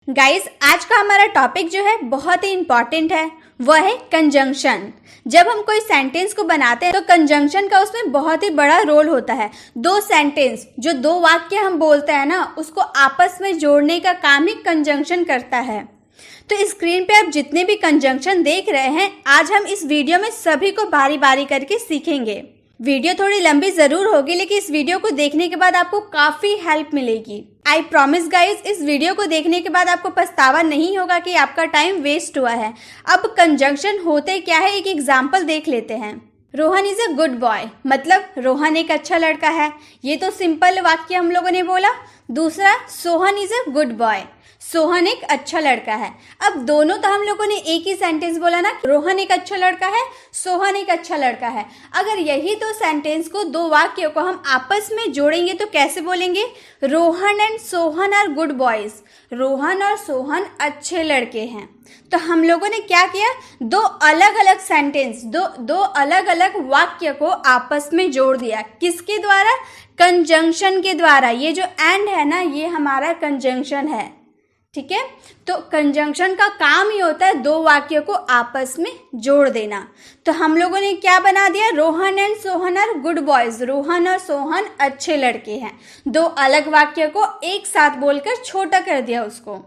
Guys, आज का हमारा टॉपिक जो है बहुत ही इंपॉर्टेंट है, वह है कंजंक्शन। जब हम कोई सेंटेंस को बनाते हैं तो कंजंक्शन का उसमें बहुत ही बड़ा रोल होता है। दो सेंटेंस, जो दो वाक्य हम बोलते हैं ना, उसको आपस में जोड़ने का काम ही कंजंक्शन करता है। तो स्क्रीन पे आप जितने भी कंजंक्शन देख रहे हैं, आज हम इस वीडियो में सभी को बारी बारी करके सीखेंगे। वीडियो थोड़ी लंबी जरूर होगी, लेकिन इस वीडियो को देखने के बाद आपको काफी हेल्प मिलेगी। आई प्रॉमिस गाइज, इस वीडियो को देखने के बाद आपको पछतावा नहीं होगा कि आपका टाइम वेस्ट हुआ है। अब कंजंक्शन होते क्या है, एक एग्जाम्पल देख लेते हैं। Rohan is a good boy, मतलब रोहन एक अच्छा लड़का है। ये तो सिंपल वाक्य हम लोगों ने बोला। दूसरा, Sohan is a good boy, Sohan एक अच्छा लड़का है। अब दोनों तो हम लोगों ने एक ही सेंटेंस बोला ना, रोहन एक अच्छा लड़का है, सोहन एक अच्छा लड़का है। अगर यही दो सेंटेंस को, दो वाक्यों को हम आपस में जोड़ेंगे तो कैसे बोलेंगे? Rohan and Sohan are good boys, Rohan और सोहन अच्छे लड़के हैं। तो हम लोगों ने क्या किया, दो अलग अलग सेंटेंस, दो अलग अलग वाक्य को आपस में जोड़ दिया। किसके द्वारा? कंजंक्शन के द्वारा। ये जो एंड है ना, ये हमारा कंजंक्शन है, ठीक है। तो कंजंक्शन का काम ही होता है दो वाक्यों को आपस में जोड़ देना। तो हम लोगों ने क्या बना दिया? Rohan and Sohan are good boys, Rohan और सोहन अच्छे लड़के हैं। दो अलग वाक्य को एक साथ बोलकर छोटा कर दिया उसको।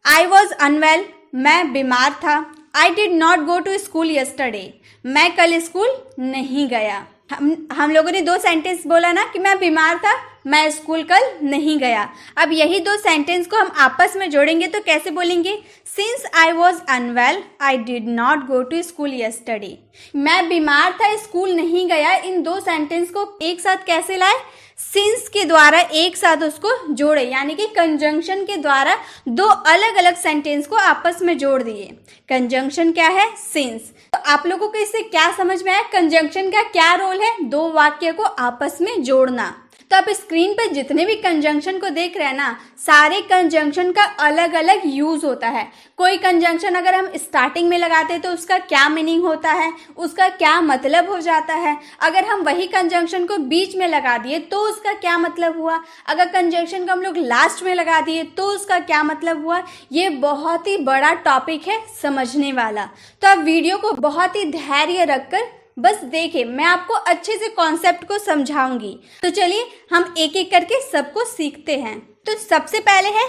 आई वॉज अनवेल, मैं बीमार था। I did not go to school yesterday, मैं कल स्कूल नहीं गया। हम लोगों ने दो सेंटेंस बोला ना कि मैं बीमार था, मैं स्कूल कल नहीं गया। अब यही दो सेंटेंस को हम आपस में जोड़ेंगे तो कैसे बोलेंगे? Since I was unwell I did not go to school yesterday, मैं बीमार था, स्कूल नहीं गया। इन दो सेंटेंस को एक साथ कैसे लाए? सिंस के द्वारा एक साथ उसको जोड़े, यानी कि कंजंक्शन के द्वारा दो अलग अलग सेंटेंस को आपस में जोड़ दिए। कंजंक्शन क्या है? सिंस। तो आप लोगों को इससे क्या समझ में आया? कंजंक्शन का क्या रोल है? दो वाक्य को आपस में जोड़ना। तो आप स्क्रीन पर जितने भी कंजंक्शन को देख रहे हैं ना, सारे कंजंक्शन का अलग अलग यूज होता है। कोई कंजंक्शन अगर हम स्टार्टिंग में लगाते हैं तो उसका क्या मीनिंग होता है, उसका क्या मतलब हो जाता है। अगर हम वही कंजंक्शन को बीच में लगा दिए तो उसका क्या मतलब हुआ। अगर कंजंक्शन को हम लोग लास्ट में लगा दिए तो उसका क्या मतलब हुआ। ये बहुत ही बड़ा टॉपिक है समझने वाला। तो आप वीडियो को बहुत ही धैर्य रखकर बस देखिए, मैं आपको अच्छे से कॉन्सेप्ट को समझाऊंगी। तो चलिए हम एक एक करके सबको सीखते हैं। तो सबसे पहले है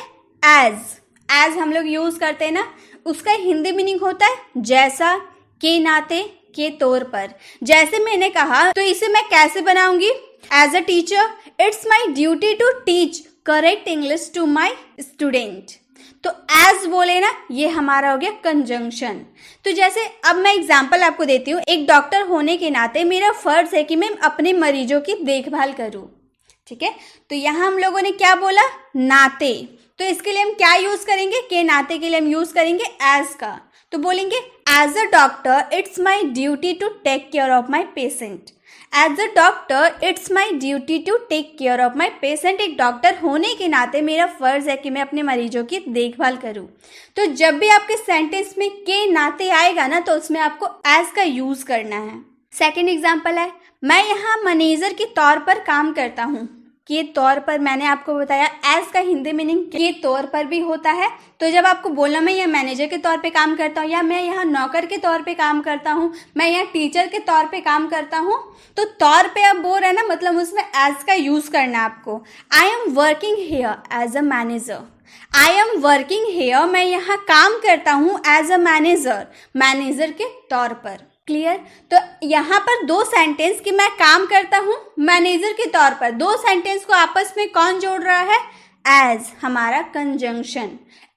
एज हम लोग यूज करते हैं ना, उसका हिंदी मीनिंग होता है जैसा, के नाते, के तौर पर। जैसे मैंने कहा, तो इसे मैं कैसे बनाऊंगी? As a teacher it's my duty to teach correct English to my student. तो एज बोले ना, ये हमारा हो गया कंजंक्शन। तो जैसे अब मैं एग्जांपल आपको देती हूँ। एक डॉक्टर होने के नाते मेरा फर्ज है कि मैं अपने मरीजों की देखभाल करूँ, ठीक है। तो यहाँ हम लोगों ने क्या बोला? नाते। तो इसके लिए हम क्या यूज करेंगे? के नाते के लिए हम यूज करेंगे एज का। तो बोलेंगे as a doctor it's my duty to take care of my patient. As a doctor it's my duty to take care of my patient. एक डॉक्टर होने के नाते मेरा फर्ज है कि मैं अपने मरीजों की देखभाल करूं। तो जब भी आपके सेंटेंस में के नाते आएगा ना, तो उसमें आपको एज का यूज करना है। सेकेंड एग्जाम्पल है, मैं यहाँ मैनेजर के तौर पर काम करता हूँ। के तौर पर मैंने आपको बताया, एज का हिंदी मीनिंग के तौर पर भी होता है। तो जब आपको बोलना मैं यहाँ मैनेजर के तौर पे काम करता हूँ, या मैं यहाँ नौकर के तौर पे काम करता हूँ, मैं यहाँ टीचर के तौर पे काम करता हूँ, तो तौर पे आप बोल रहे हैं ना, मतलब उसमें एज का यूज करना है आपको। I am working here as a manager. I am working here, मैं यहाँ काम करता हूँ एज अ मैनेजर, मैनेजर के तौर पर। क्लियर? तो यहाँ पर दो सेंटेंस कि मैं काम करता हूँ मैनेजर के तौर पर, दो सेंटेंस को आपस में कौन जोड़ रहा है? एज, हमारा कंजंक्शन।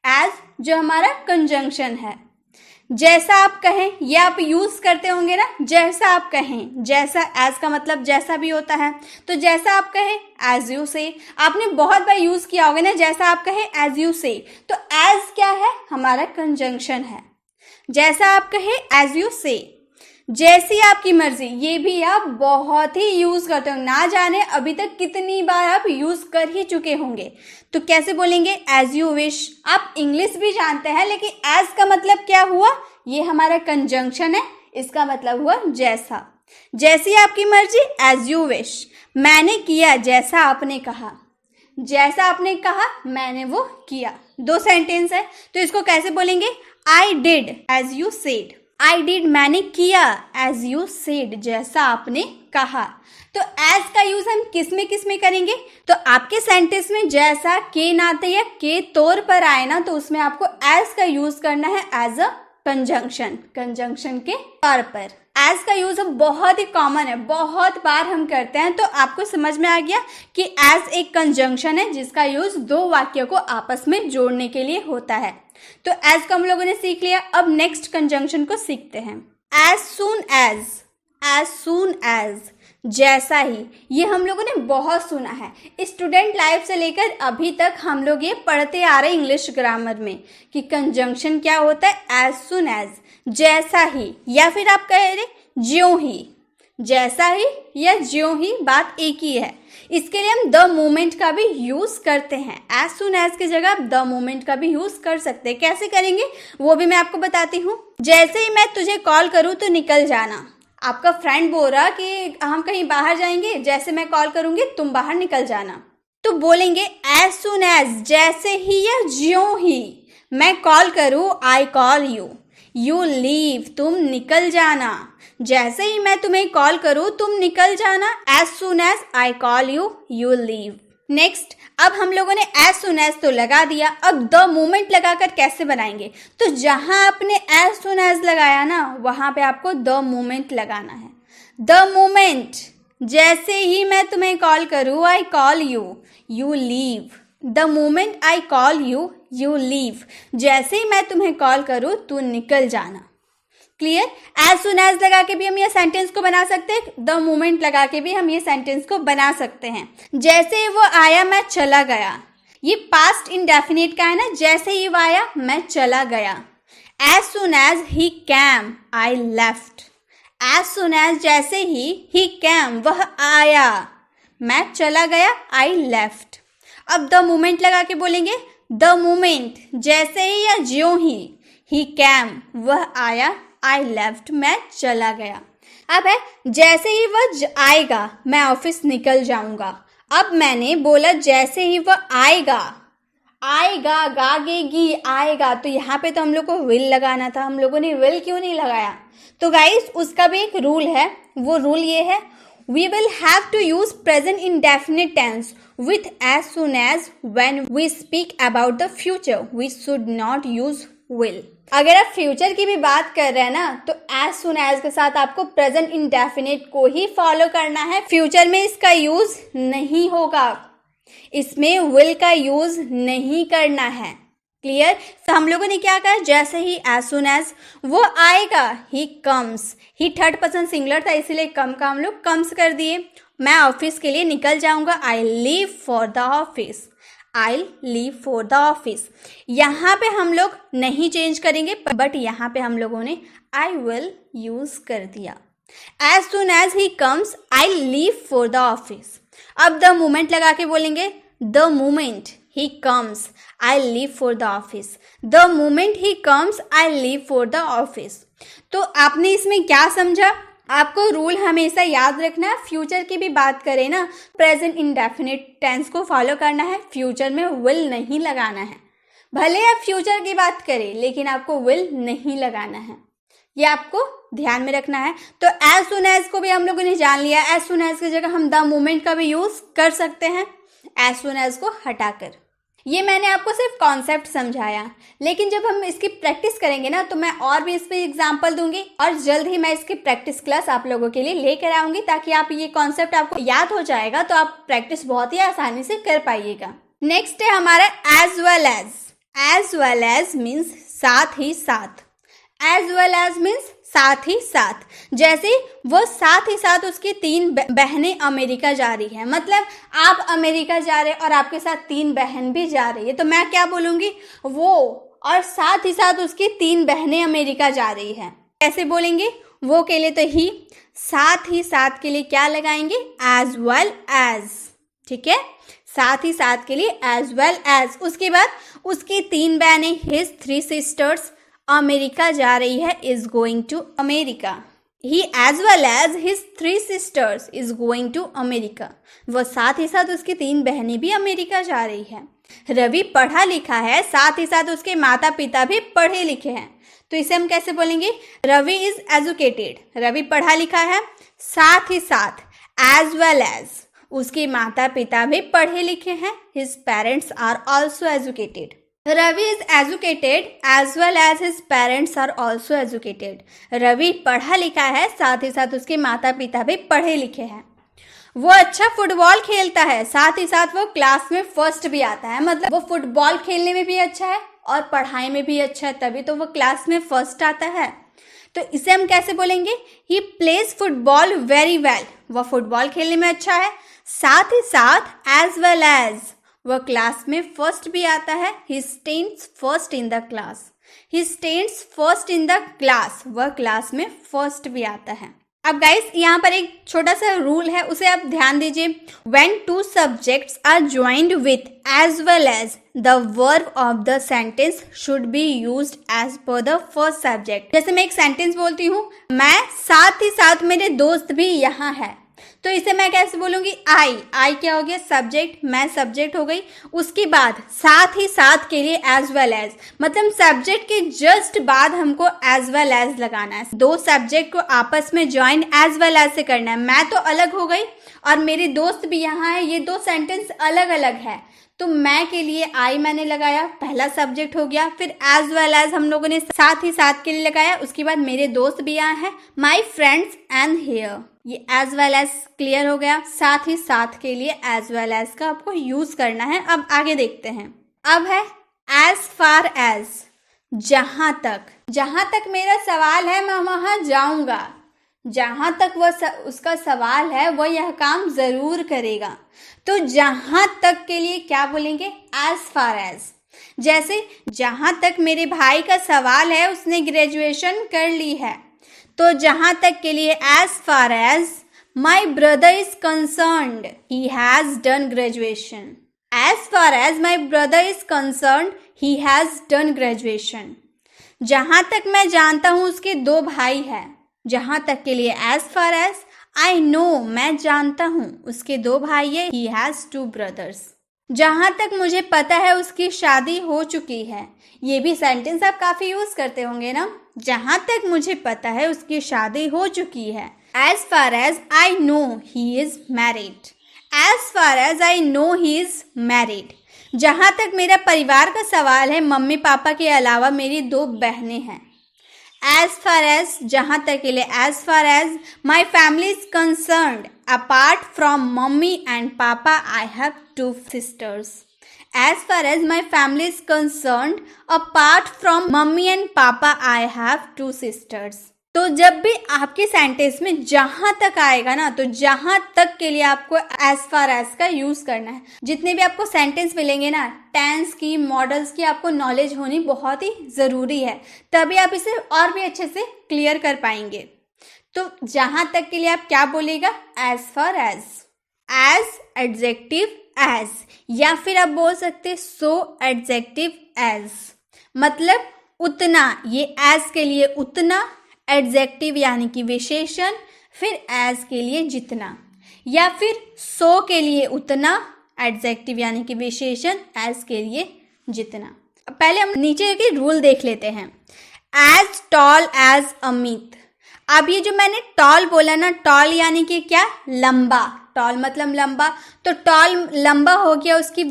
एज जो हमारा कंजंक्शन है। जैसा आप कहें, ये आप यूज करते होंगे ना, जैसा आप कहें। जैसा, एज का मतलब जैसा भी होता है। तो जैसा आप कहें एज यू से, आपने बहुत बार यूज किया होगा ना, जैसा आप कहें एज यू से। तो एज क्या है? हमारा कंजंक्शन है। जैसा आप कहें एज यू से। जैसी आपकी मर्जी, ये भी आप बहुत ही यूज करते हो, ना जाने अभी तक कितनी बार आप यूज कर ही चुके होंगे। तो कैसे बोलेंगे? As you wish. आप इंग्लिश भी जानते हैं, लेकिन एज का मतलब क्या हुआ? ये हमारा कंजंक्शन है, इसका मतलब हुआ जैसा। जैसी आपकी मर्जी, एज यू विश। मैंने किया जैसा आपने कहा, जैसा आपने कहा मैंने वो किया। दो सेंटेंस है, तो इसको कैसे बोलेंगे? I did as you said. I did मैंने किया, एज यू सेड जैसा आपने कहा। तो एज का यूज हम किस में करेंगे? तो आपके सेंटेंस में जैसा के नाते या के तौर पर आए ना, तो उसमें आपको एज का यूज करना है एज अ कंजंक्शन, कंजंक्शन के तौर पर। एज का यूज बहुत ही कॉमन है, बहुत बार हम करते हैं। तो आपको समझ में आ गया कि एज एक कंजंक्शन है जिसका यूज दो वाक्य को आपस में जोड़ने के लिए होता है। तो एज को हम लोगों ने सीख लिया। अब नेक्स्ट कंजंक्शन को सीखते हैं। एज सून एज, जैसा ही। ये हम लोगों ने बहुत सुना है, स्टूडेंट लाइफ से लेकर अभी तक हम लोग ये पढ़ते आ रहे हैं इंग्लिश ग्रामर में कि कंजंक्शन क्या होता है? एज सून एज, जैसा ही, या फिर आप कह रहे ज्यों ही। जैसा ही या ज्यों ही बात एक ही है। इसके लिए हम द मोमेंट का भी यूज करते हैं। एज सून एज की जगह आप द मोमेंट का भी यूज कर सकते हैं। कैसे करेंगे वो भी मैं आपको बताती हूँ। जैसे ही मैं तुझे कॉल करूँ तो निकल जाना। आपका फ्रेंड बोल रहा कि हम कहीं बाहर जाएंगे, जैसे मैं कॉल करूंगी तुम बाहर निकल जाना। तो बोलेंगे एज सून एज, जैसे ही या ज्यों ही मैं कॉल करूँ, आई कॉल यू, यू लीव, तुम निकल जाना। जैसे ही मैं तुम्हें कॉल करूँ तुम निकल जाना। As soon as I call you, you leave. Next, अब हम लोगों ने एज सून एज तो लगा दिया, अब द मोमेंट लगाकर कैसे बनाएंगे? तो जहां आपने एज सून एज लगाया ना, वहां पे आपको द मोमेंट लगाना है। द मोमेंट, जैसे ही मैं तुम्हें कॉल करूँ, आई call you, you leave. The moment I call you, you leave. जैसे ही मैं तुम्हें कॉल करूँ तू निकल जाना। क्लियर? एज सून एज लगा के भी हम ये सेंटेंस को बना सकते हैं, द मोमेंट लगा के भी हम ये सेंटेंस को बना सकते हैं। जैसे वो आया मैं चला गया, ये पास्ट इंडेफिनिट का है ना। जैसे ही वो आया मैं चला गया। As soon as he came, I left. As soon as, जैसे ही कैम, वह आया, मैं चला गया, आई लेफ्ट। अब द मोमेंट लगा के बोलेंगे द मोमेंट, जैसे ही या ज्यों ही कैम, वह आया, आई लेफ्ट, मैं चला गया। अब है जैसे ही वह आएगा मैं ऑफिस निकल जाऊंगा। अब मैंने बोला जैसे ही वह आएगा, आएगा, गागेगी, आएगा, तो यहाँ पे तो हम लोग को विल लगाना था, हम लोगों ने विल क्यों नहीं लगाया? तो गाइस उसका भी एक रूल है। वो रूल ये है, we will have to use present indefinite tense with as soon as when we speak about the future. We should not use will. अगर आप फ्यूचर की भी बात कर रहे हैं ना, तो एज सुन एज के साथ आपको प्रेजेंट इंडेफिनिट को ही फॉलो करना है। फ्यूचर में इसका यूज नहीं होगा, इसमें विल का यूज नहीं करना है। क्लियर? तो हम लोगों ने क्या कहा? जैसे ही, एज सुन एज, वो आएगा, he comes. He third person singular था इसीलिए कम का हम लोग कम्स कर दिए। मैं ऑफिस के लिए निकल जाऊंगा, आई leave for the office, I leave for the office. यहाँ पे हम लोग नहीं चेंज करेंगे, बट यहाँ पे हम लोगों ने आई विल यूज कर दिया। As soon as he comes, I leave for the office. अब द मोमेंट लगा के बोलेंगे the moment he comes, I leave for the office. The moment he comes, I leave for the office. तो आपने इसमें क्या समझा? आपको रूल हमेशा याद रखना है। फ्यूचर की भी बात करें ना, प्रेजेंट इंडेफिनिट टेंस को फॉलो करना है, फ्यूचर में विल नहीं लगाना है। भले आप फ्यूचर की बात करें लेकिन आपको विल नहीं लगाना है, ये आपको ध्यान में रखना है। तो एज सुन एज को भी हम लोगों ने जान लिया। एज सुन एज की जगह हम द मोमेंट का भी यूज कर सकते हैं एज सुन एज को हटाकर। ये मैंने आपको सिर्फ कॉन्सेप्ट समझाया, लेकिन जब हम इसकी प्रैक्टिस करेंगे ना, तो मैं और भी इस पर एग्जाम्पल दूंगी और जल्द ही मैं इसकी प्रैक्टिस क्लास आप लोगों के लिए लेकर आऊंगी, ताकि आप ये कॉन्सेप्ट आपको याद हो जाएगा, तो आप प्रैक्टिस बहुत ही आसानी से कर पाइएगा। नेक्स्ट है हमारा as well as. As well as means साथ ही साथ। एज वेल एज मीन्स साथ ही साथ। जैसे वो साथ ही साथ उसकी 3 बहनें अमेरिका जा रही है, मतलब आप अमेरिका जा रहे और आपके साथ 3 बहन भी जा रही है, तो मैं क्या बोलूंगी? वो, और साथ ही साथ उसकी 3 बहनें अमेरिका जा रही है। कैसे बोलेंगे? वो के लिए तो ही, साथ ही साथ के लिए क्या लगाएंगे? As well as. ठीक है, साथ ही साथ के लिए एज वेल एज। उसके बाद उसकी 3 बहनें, हिज 3 सिस्टर्स, अमेरिका जा रही है, is going to America. He as well as his 3 sisters is going to America. वो साथ ही साथ उसकी 3 बहनें भी अमेरिका जा रही है. रवि पढ़ा लिखा है, साथ ही साथ उसके माता पिता भी पढ़े लिखे हैं. तो इसे हम कैसे बोलेंगे? Ravi is educated. रवि पढ़ा लिखा है, साथ ही साथ as well as उसके माता पिता भी पढ़े लिखे हैं. His parents are also educated. Ravi is educated as well as his parents are also educated. Ravi पढ़ा लिखा है, साथ ही साथ उसके माता पिता भी पढ़े लिखे हैं. वो अच्छा फुटबॉल खेलता है, साथ ही साथ वो क्लास में फर्स्ट भी आता है. मतलब वो फुटबॉल खेलने में भी अच्छा है और पढ़ाई में भी अच्छा है, तभी तो वो क्लास में फर्स्ट आता है. तो इसे हम कैसे बोलेंगे? He plays football very well. वह फुटबॉल खेलने में अच्छा है, साथ ही साथ एज वेल एज वह क्लास में फर्स्ट भी आता है. He stands first in the class. He stands first in the class. वह क्लास में फर्स्ट भी आता है. अब गाइस यहाँ पर एक छोटा सा रूल है, उसे आप ध्यान दीजिए. When 2 subjects are joined with as well as the verb of the sentence should be used as per the first subject. जैसे मैं एक सेंटेंस बोलती हूँ, मैं साथ ही साथ मेरे दोस्त भी यहाँ है, तो इसे मैं कैसे बोलूंगी? आई क्या हो गया? सब्जेक्ट. मैं सब्जेक्ट हो गई. उसके बाद साथ ही साथ के लिए एज वेल एज, मतलब सब्जेक्ट के जस्ट बाद हमको एज वेल एज लगाना है. 2 सब्जेक्ट को आपस में ज्वाइन एज वेल एज से करना है. मैं तो अलग हो गई और मेरे दोस्त भी यहाँ है, ये 2 सेंटेंस अलग अलग है. तो मैं के लिए आई मैंने लगाया, पहला सब्जेक्ट हो गया. फिर एज वेल एज हम लोगों ने साथ ही साथ के लिए लगाया. उसके बाद मेरे दोस्त भी यहाँ है, माई फ्रेंड्स एंड हियर. ये एज वेल एज क्लियर हो गया. साथ ही साथ के लिए एज वेल एज का आपको यूज करना है. अब आगे देखते हैं. अब है एज फार एज, जहां तक मेरा सवाल है मैं वहां जाऊंगा. जहां तक उसका सवाल है वह यह काम जरूर करेगा. तो जहां तक के लिए क्या बोलेंगे? As far as. जैसे जहां तक मेरे भाई का सवाल है उसने ग्रेजुएशन कर ली है, तो जहां तक के लिए as far as my brother is concerned he has done graduation. As far as my brother is concerned he has done graduation. जहां तक मैं जानता हूं उसके 2 भाई हैं. जहां तक के लिए as far as I know, मैं जानता हूं उसके 2 भाई है. He has 2 brothers. जहां तक मुझे पता है उसकी शादी हो चुकी है. ये भी सेंटेंस आप काफी यूज करते होंगे ना. जहां तक मुझे पता है उसकी शादी हो चुकी है. As far as I know he is married. As far as I know he is married. जहां तक मेरा परिवार का सवाल है, मम्मी पापा के अलावा मेरी 2 बहनें हैं. एज फार एज जहां तक के लिए as far as my family is concerned apart from mummy and papa I have 2 sisters. As far as my family is concerned, apart from mummy and papa, I have 2 sisters. तो जब भी आपके sentence में जहां तक आएगा ना, तो जहां तक के लिए आपको एज फार एज का यूज करना है. जितने भी आपको सेंटेंस मिलेंगे ना, टेंस की, मॉडल्स की आपको नॉलेज होनी बहुत ही जरूरी है, तभी आप इसे और भी अच्छे से क्लियर कर पाएंगे. तो जहां तक के लिए आप क्या बोलेगा? As far as. As adjective as, या फिर आप बोल सकते सो एडजेक्टिव एज, मतलब उतना. ये एज के लिए उतना, एडजेक्टिव यानी कि विशेषण, फिर एज के लिए जितना, या फिर सो के लिए उतना, एडजेक्टिव यानी कि विशेषण, एज के लिए जितना. पहले हम नीचे के रूल देख लेते हैं. As tall as Amit. अब ये जो मैंने टॉल बोला ना, टॉल यानी कि क्या? लंबा. टॉल मतलब लंबा, तो टॉल लंबा हो गया उसकी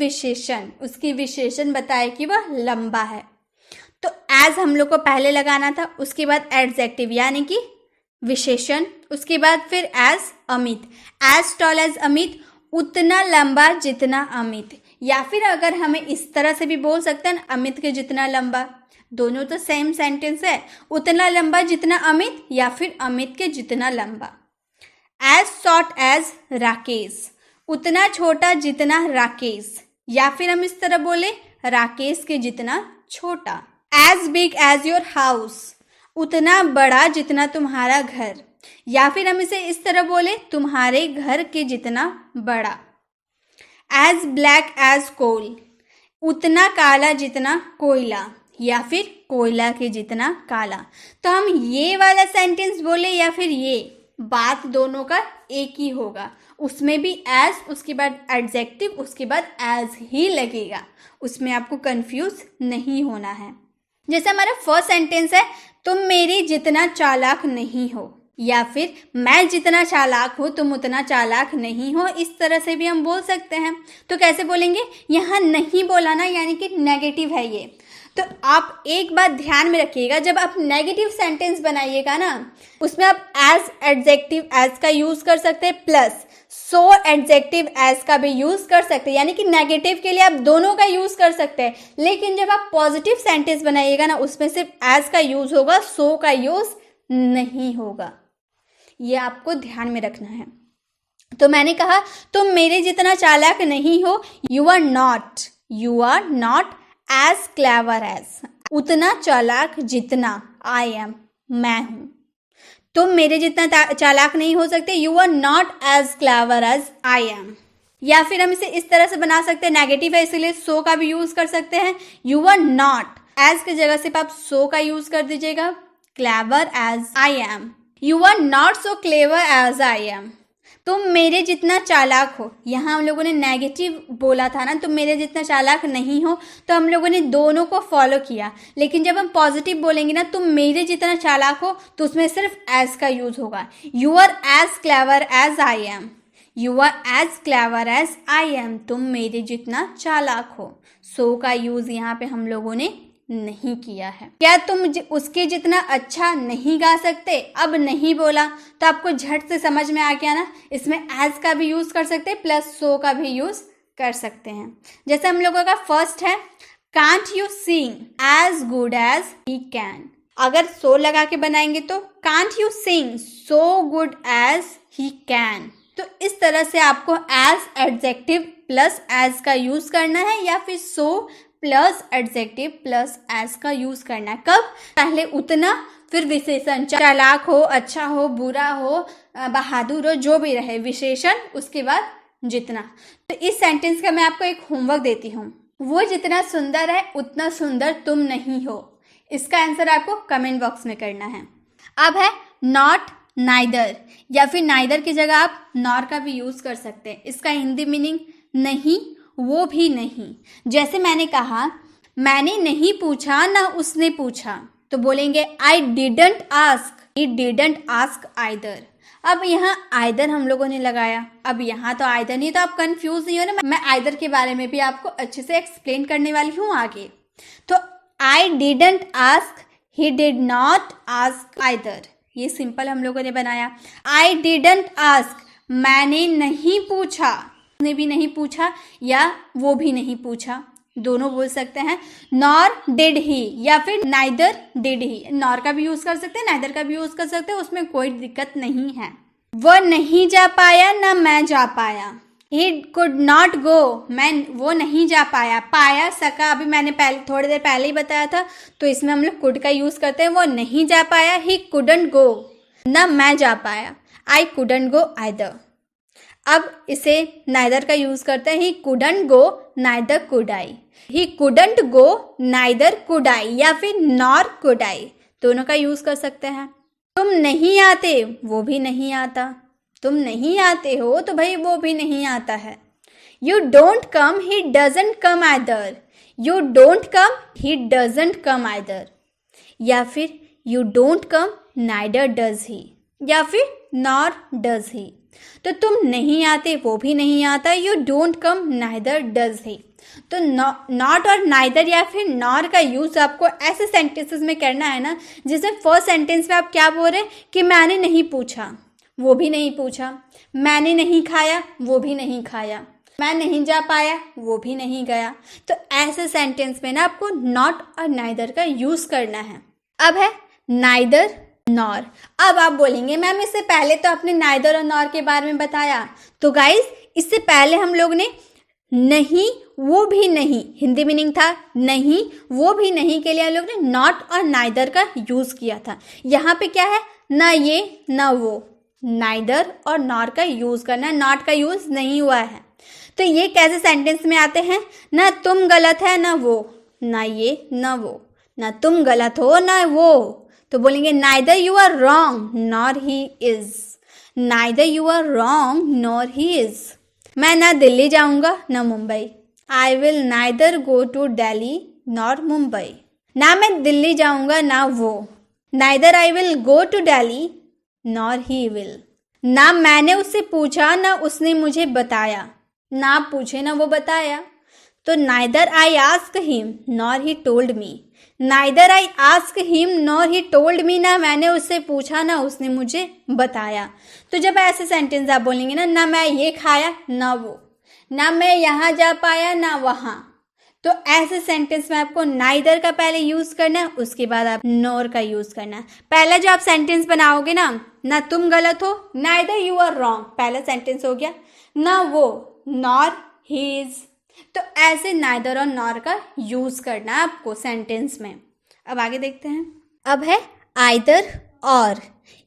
विशेषण बताए कि वह लंबा है. तो एज हम लोग को पहले लगाना था, उसके बाद एडजेक्टिव यानी कि विशेषण, उसके बाद फिर as Amit. As tall as Amit, उतना लंबा जितना अमित. या फिर अगर हमें इस तरह से भी बोल सकते हैं, अमित के जितना लंबा. दोनों तो सेम सेंटेंस है, उतना लंबा जितना अमित या फिर अमित के जितना लंबा. एज शॉर्ट एज राकेश, उतना छोटा जितना राकेश, या फिर हम इस तरह बोले राकेश के जितना छोटा. As big as your house, उतना बड़ा जितना तुम्हारा घर, या फिर हम इसे इस तरह बोले तुम्हारे घर के जितना बड़ा. एज ब्लैक एज कोल, उतना काला जितना कोयला, या फिर कोयला के जितना काला। तो हम ये वाला सेंटेंस बोले या फिर ये, बात दोनों का एक ही होगा। उसमें भी एज, उसके बाद एडजेक्टिव, उसके बाद एज ही लगेगा। उसमें आपको कंफ्यूज नहीं होना है। जैसे हमारा फर्स्ट सेंटेंस है, तुम मेरे जितना चालाक नहीं हो, या फिर मैं जितना चालाक हूँ तुम उतना चालाक नहीं हो। इस तरह से भी हम बोल सकते हैं। तो कैसे बोलेंगे? यहाँ नहीं बोला ना, यानी कि नेगेटिव है ये। तो आप एक बात ध्यान में रखिएगा, जब आप नेगेटिव सेंटेंस बनाइएगा ना, उसमें आप एज एडजेक्टिव एज का यूज कर सकते हैं, प्लस सो एडजेक्टिव एज का भी यूज कर सकते हैं, यानी कि नेगेटिव के लिए आप दोनों का यूज कर सकते हैं। लेकिन जब आप पॉजिटिव सेंटेंस बनाइएगा ना, उसमें सिर्फ एज का यूज होगा, सो का यूज नहीं होगा। ये आपको ध्यान में रखना है। तो मैंने कहा तुम मेरे जितना चालाक नहीं हो, you are not as clever as, उतना चालाक जितना आई एम, मैं हूं। तुम मेरे जितना चालाक नहीं हो सकते, you are not as clever as I am. या फिर हम इसे इस तरह से बना सकते हैं, नेगेटिव है इसलिए सो का भी यूज कर सकते हैं। यू आर नॉट, एज की जगह सिर्फ आप सो का यूज कर दीजिएगा, clever as I am. You are not so clever as I am. तुम मेरे जितना चालाक हो, यहाँ हम लोगों ने नेगेटिव बोला था ना, तुम मेरे जितना चालाक नहीं हो, तो हम लोगों ने दोनों को फॉलो किया। लेकिन जब हम पॉजिटिव बोलेंगे ना, तुम मेरे जितना चालाक हो, तो उसमें सिर्फ एज का यूज होगा। You are as clever as I am, you are as clever as I am, तुम मेरे जितना चालाक हो। सो का यूज यहाँ पे हम लोगों ने नहीं किया है। क्या तुम उसके जितना अच्छा नहीं गा सकते? अब नहीं बोला तो आपको झट से समझ में आ गया ना, इसमें एज का भी यूज कर सकते हैं, प्लस सो का भी यूज कर सकते हैं। जैसे हम लोगों का फर्स्ट है, can't you sing as good as he can. अगर सो लगा के बनाएंगे तो can't you sing so good as he can. तो इस तरह से आपको एज एडजेक्टिव प्लस एज का यूज करना है, या फिर so plus adjective plus as का यूज करना है। कब? पहले उतना, फिर विशेषण, चालाक हो, अच्छा हो, बुरा हो, बहादुर हो, जो भी रहे विशेषण, उसके बाद जितना। तो इस सेंटेंस का मैं आपको एक होमवर्क देती हूँ, वो जितना सुंदर है उतना सुंदर तुम नहीं हो। इसका आंसर आपको कमेंट बॉक्स में करना है। अब है नॉट, नाइदर, या फिर नाइदर की जगह आप नॉर का भी यूज कर सकते हैं। इसका हिंदी मीनिंग नहीं, वो भी नहीं। जैसे मैंने कहा, मैंने नहीं पूछा ना उसने पूछा, तो बोलेंगे I didn't ask, he didn't ask either. अब यहाँ आइदर हम लोगों ने लगाया, अब यहाँ तो आइदर नहीं, तो आप कंफ्यूज नहीं हो ना। मैं आइदर के बारे में भी आपको अच्छे से एक्सप्लेन करने वाली हूँ आगे। तो I didn't ask, he did not ask either, ये सिंपल हम लोगों ने बनाया। आई डिडंट आस्क, मैंने नहीं पूछा, उसने भी नहीं पूछा, या वो भी नहीं पूछा, दोनों बोल सकते हैं। नॉर डिड ही, या फिर नाइदर डिड ही, नॉर का भी यूज कर सकते हैं, नाइदर का भी यूज कर सकते हैं, उसमें कोई दिक्कत नहीं है। वह नहीं जा पाया ना मैं जा पाया, ही कुड नॉट गो, वो नहीं जा पाया, पाया सका अभी मैंने थोड़ी देर पहले ही बताया था, तो इसमें हम लोग कुड का यूज करते हैं। वो नहीं जा पाया, ही कुडंट गो, ना मैं जा पाया, आई कुडंट गो आइदर। अब इसे नाइदर का यूज करते हैं, he couldn't go neither could I, he couldn't go neither could I, या फिर नॉर कुड आई, दोनों का यूज कर सकते हैं। तुम नहीं आते, वो भी नहीं आता, तुम नहीं आते हो तो भाई वो भी नहीं आता है। You don't come, he doesn't come either, you don't come, he doesn't come either, या फिर you don't come neither does he, या फिर नॉर डज ही। तो तुम नहीं आते, वो भी नहीं आता, you don't come neither does he. तो नॉट और नाइदर या फिर नॉर का यूज आपको ऐसे सेंटेंसेस में करना है ना, जिसमें फर्स्ट सेंटेंस में आप क्या बोल रहे हैं कि मैंने नहीं पूछा, वो भी नहीं पूछा, मैंने नहीं खाया, वो भी नहीं खाया, मैं नहीं जा पाया, वो भी नहीं गया। तो ऐसे सेंटेंस में ना आपको नॉट और नाइदर का यूज करना है। अब है नाइदर नॉर। अब आप बोलेंगे मैम इससे पहले तो आपने नाइदर और नॉर के बारे में बताया। तो गाइस इससे पहले हम लोग ने नहीं, वो भी नहीं, हिंदी मीनिंग था नहीं, वो भी नहीं के लिए हम लोग ने नॉट और नाइदर का यूज किया था। यहाँ पे क्या है, ना ये ना वो, नाइदर और नॉर का यूज करना है, नॉट का यूज नहीं हुआ है। तो ये कैसे सेंटेंस में आते हैं, ना तुम गलत है ना वो, ना ये ना वो, ना तुम गलत हो ना वो, तो बोलेंगे neither you are wrong nor he is, neither you are wrong nor he is. मैं ना दिल्ली जाऊंगा ना Mumbai, I will neither go to Delhi nor Mumbai. ना मैं दिल्ली जाऊंगा ना वो, neither I will go to Delhi nor he will. ना मैंने उससे पूछा ना उसने मुझे बताया, ना पूछे ना वो बताया, तो neither I ask him nor he told me, neither I ask him nor he told me, ना मैंने उससे पूछा ना उसने मुझे बताया। तो जब ऐसे सेंटेंस आप बोलेंगे ना मैं ये खाया ना वो, ना मैं यहाँ जा पाया ना वहाँ, तो ऐसे सेंटेंस में आपको नाइदर का पहले यूज करना है, उसके बाद आप नॉर का यूज करना है। पहला जो आप सेंटेंस बनाओगे ना तुम गलत हो, नाइदर यू आर रॉन्ग, पहला सेंटेंस हो गया, ना वो नॉर ही इज, तो ऐसे नाइदर और नॉर का यूज करना है आपको सेंटेंस में। अब आगे देखते हैं। अब है आइदर और,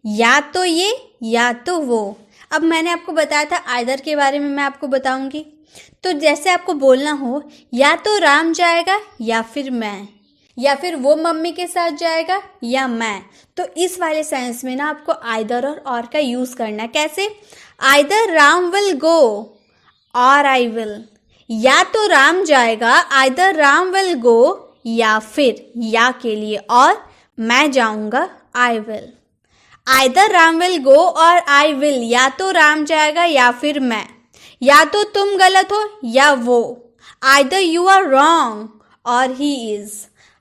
या तो ये या तो वो। अब मैंने आपको बताया था आइदर के बारे में मैं आपको बताऊंगी, तो जैसे आपको बोलना हो या तो राम जाएगा या फिर मैं, या फिर वो मम्मी के साथ जाएगा या मैं, तो इस वाले सेंस में ना आपको आइदर और का यूज करना है। कैसे? आइदर राम विल गो और आई विल, या तो राम जाएगा, आइदर राम विल गो, या फिर या के लिए और मैं जाऊंगा आई will. Either Ram will go और आई विल, या तो राम जाएगा या फिर मैं, या तो तुम गलत हो या वो, either you are wrong or he is,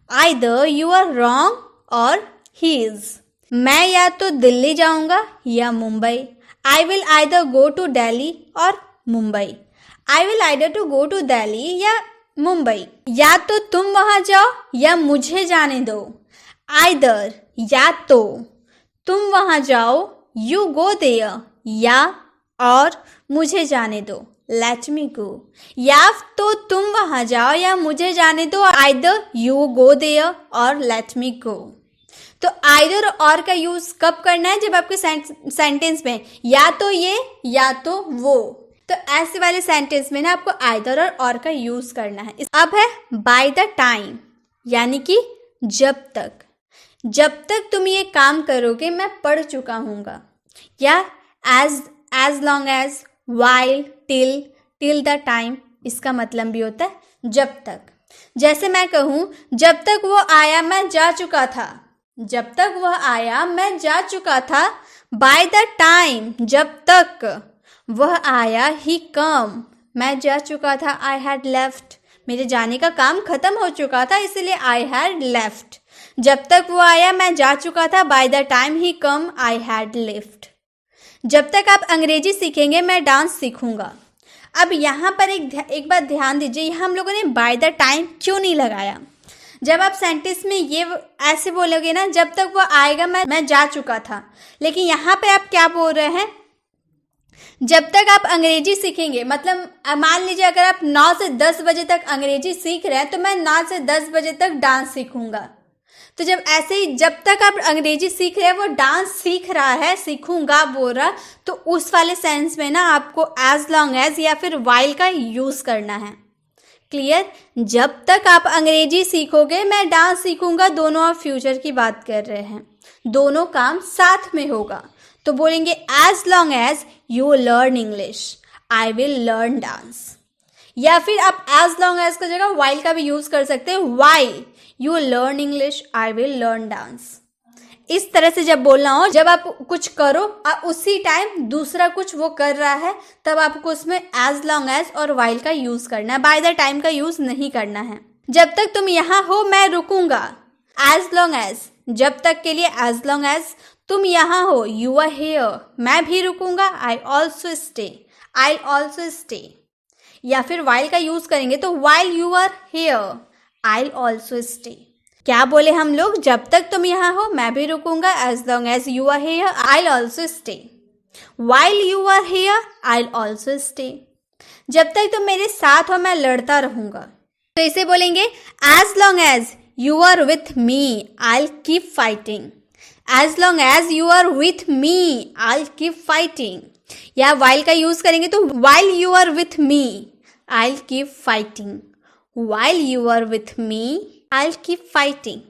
either you are wrong or he is. मैं या तो दिल्ली जाऊंगा या Mumbai, I will either go to Delhi or Mumbai, I will either to go to Delhi या मुंबई। या तो तुम वहां जाओ या मुझे जाने दो, आइदर या तो तुम वहां जाओ, यू गो देयर, या और मुझे जाने दो, लेट मी गो। या तो तुम वहां जाओ या मुझे जाने दो, आइदर यू गो देयर और लेट मी गो। तो आइदर और का यूज कब करना है? जब आपके सेंटेंस में या तो ये या तो वो, तो ऐसे वाले सेंटेंस में ना आपको आइदर और का यूज करना है। अब है बाय द टाइम, यानी कि जब तक तुम ये काम करोगे मैं पढ़ चुका हूँगा, या as long as, while, till the time, इसका मतलब भी होता है जब तक। जैसे मैं कहूँ जब तक वो आया मैं जा चुका था, जब तक वह आया मैं जा चुका था, बाय द टाइम, जब तक वह आया, ही कम, मैं जा चुका था, आई हैड लेफ्ट, मेरे जाने का काम खत्म हो चुका था इसलिए आई हैड लेफ्ट। जब तक वो आया मैं जा चुका था, bye the time he come I had left. जब तक आप अंग्रेजी सीखेंगे मैं डांस सीखूंगा। अब यहाँ पर एक बात ध्यान दीजिए, यहाँ हम लोगों ने बाय द टाइम क्यों नहीं लगाया? जब आप सेंटेंस में ये ऐसे बोलोगे ना, जब तक वो आएगा मैं जा चुका था, लेकिन यहाँ पे आप क्या बोल रहे हैं? जब तक आप अंग्रेजी सीखेंगे, मतलब मान लीजिए अगर आप 9 से 10 बजे तक अंग्रेजी सीख रहे हैं तो मैं 9 से 10 बजे तक डांस सीखूंगा। तो जब ऐसे ही जब तक आप अंग्रेजी सीख रहे हैं वो डांस सीख रहा है, सीखूंगा बोल रहा, तो उस वाले सेंस में ना आपको एज लॉन्ग एज या फिर वाइल का यूज करना है। क्लियर? जब तक आप अंग्रेजी सीखोगे मैं डांस सीखूंगा, दोनों आप फ्यूचर की बात कर रहे हैं, दोनों काम साथ में होगा। तो बोलेंगे as long as you learn English I will learn dance. या फिर आप एज लॉन्ग एज का जगह वाइल का भी यूज कर सकते हैं, while you learn English I will learn dance. इस तरह से जब बोलना हो, जब आप कुछ करो और उसी टाइम दूसरा कुछ वो कर रहा है, तब आपको उसमें एज लॉन्ग एज और वाइल का यूज करना है, बाय द टाइम का यूज नहीं करना है। जब तक तुम यहाँ हो मैं रुकूंगा, एज लॉन्ग एज, जब तक के लिए एज लॉन्ग एज तुम यहाँ हो, यू आर हियर, मैं भी रुकूंगा, I also stay, I also stay. या फिर वाइल का यूज करेंगे तो while you are here I also stay. क्या बोले हम लोग? जब तक तुम यहाँ हो मैं भी रुकूंगा, as long as you are here I also stay, while you are here I also stay. जब तक तुम मेरे साथ हो मैं लड़ता रहूंगा, तो इसे बोलेंगे as long as you are with me I keep fighting, as long as you are with me I keep fighting. या वाइल का यूज करेंगे तो while you are with me I keep fighting, while you are with me I'll keep fighting,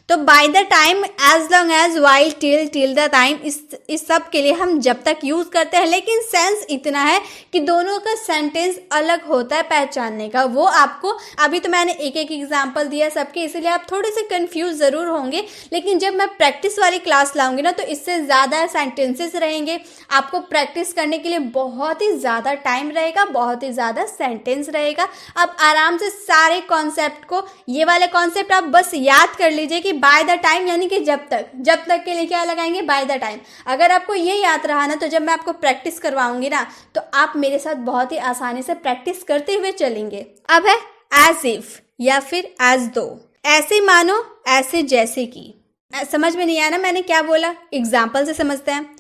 तो by the time, as long as, while, till the time, इस सब के लिए हम जब तक यूज करते हैं, लेकिन सेंस इतना है कि दोनों का सेंटेंस अलग होता है पहचानने का। वो आपको अभी तो मैंने एक एक एग्जांपल दिया सबके, इसलिए आप थोड़े से कंफ्यूज जरूर होंगे, लेकिन जब मैं प्रैक्टिस वाली क्लास लाऊंगी ना तो इससे ज़्यादा सेंटेंसेस रहेंगे, आपको प्रैक्टिस करने के लिए बहुत ही ज़्यादा टाइम रहेगा, बहुत ही ज़्यादा सेंटेंस रहेगा। अब आराम से सारे कॉन्सेप्ट को, ये वाले कॉन्सेप्ट आप बस याद कर लीजिए कि बाय द टाइम यानी कि जब तक के लिए क्या लगाएंगे, बाय द टाइम। अगर आपको ये याद रहा ना तो जब मैं आपको प्रैक्टिस करवाऊंगी ना तो आप मेरे साथ बहुत ही आसानी से प्रैक्टिस करते हुए चलेंगे। अब है एज इफ या फिर एज दो। ऐसे मानो, ऐसे जैसे कि। समझ में नहीं आया ना मैंने क्या बोला? एग्जाम्पल से समझते हैं।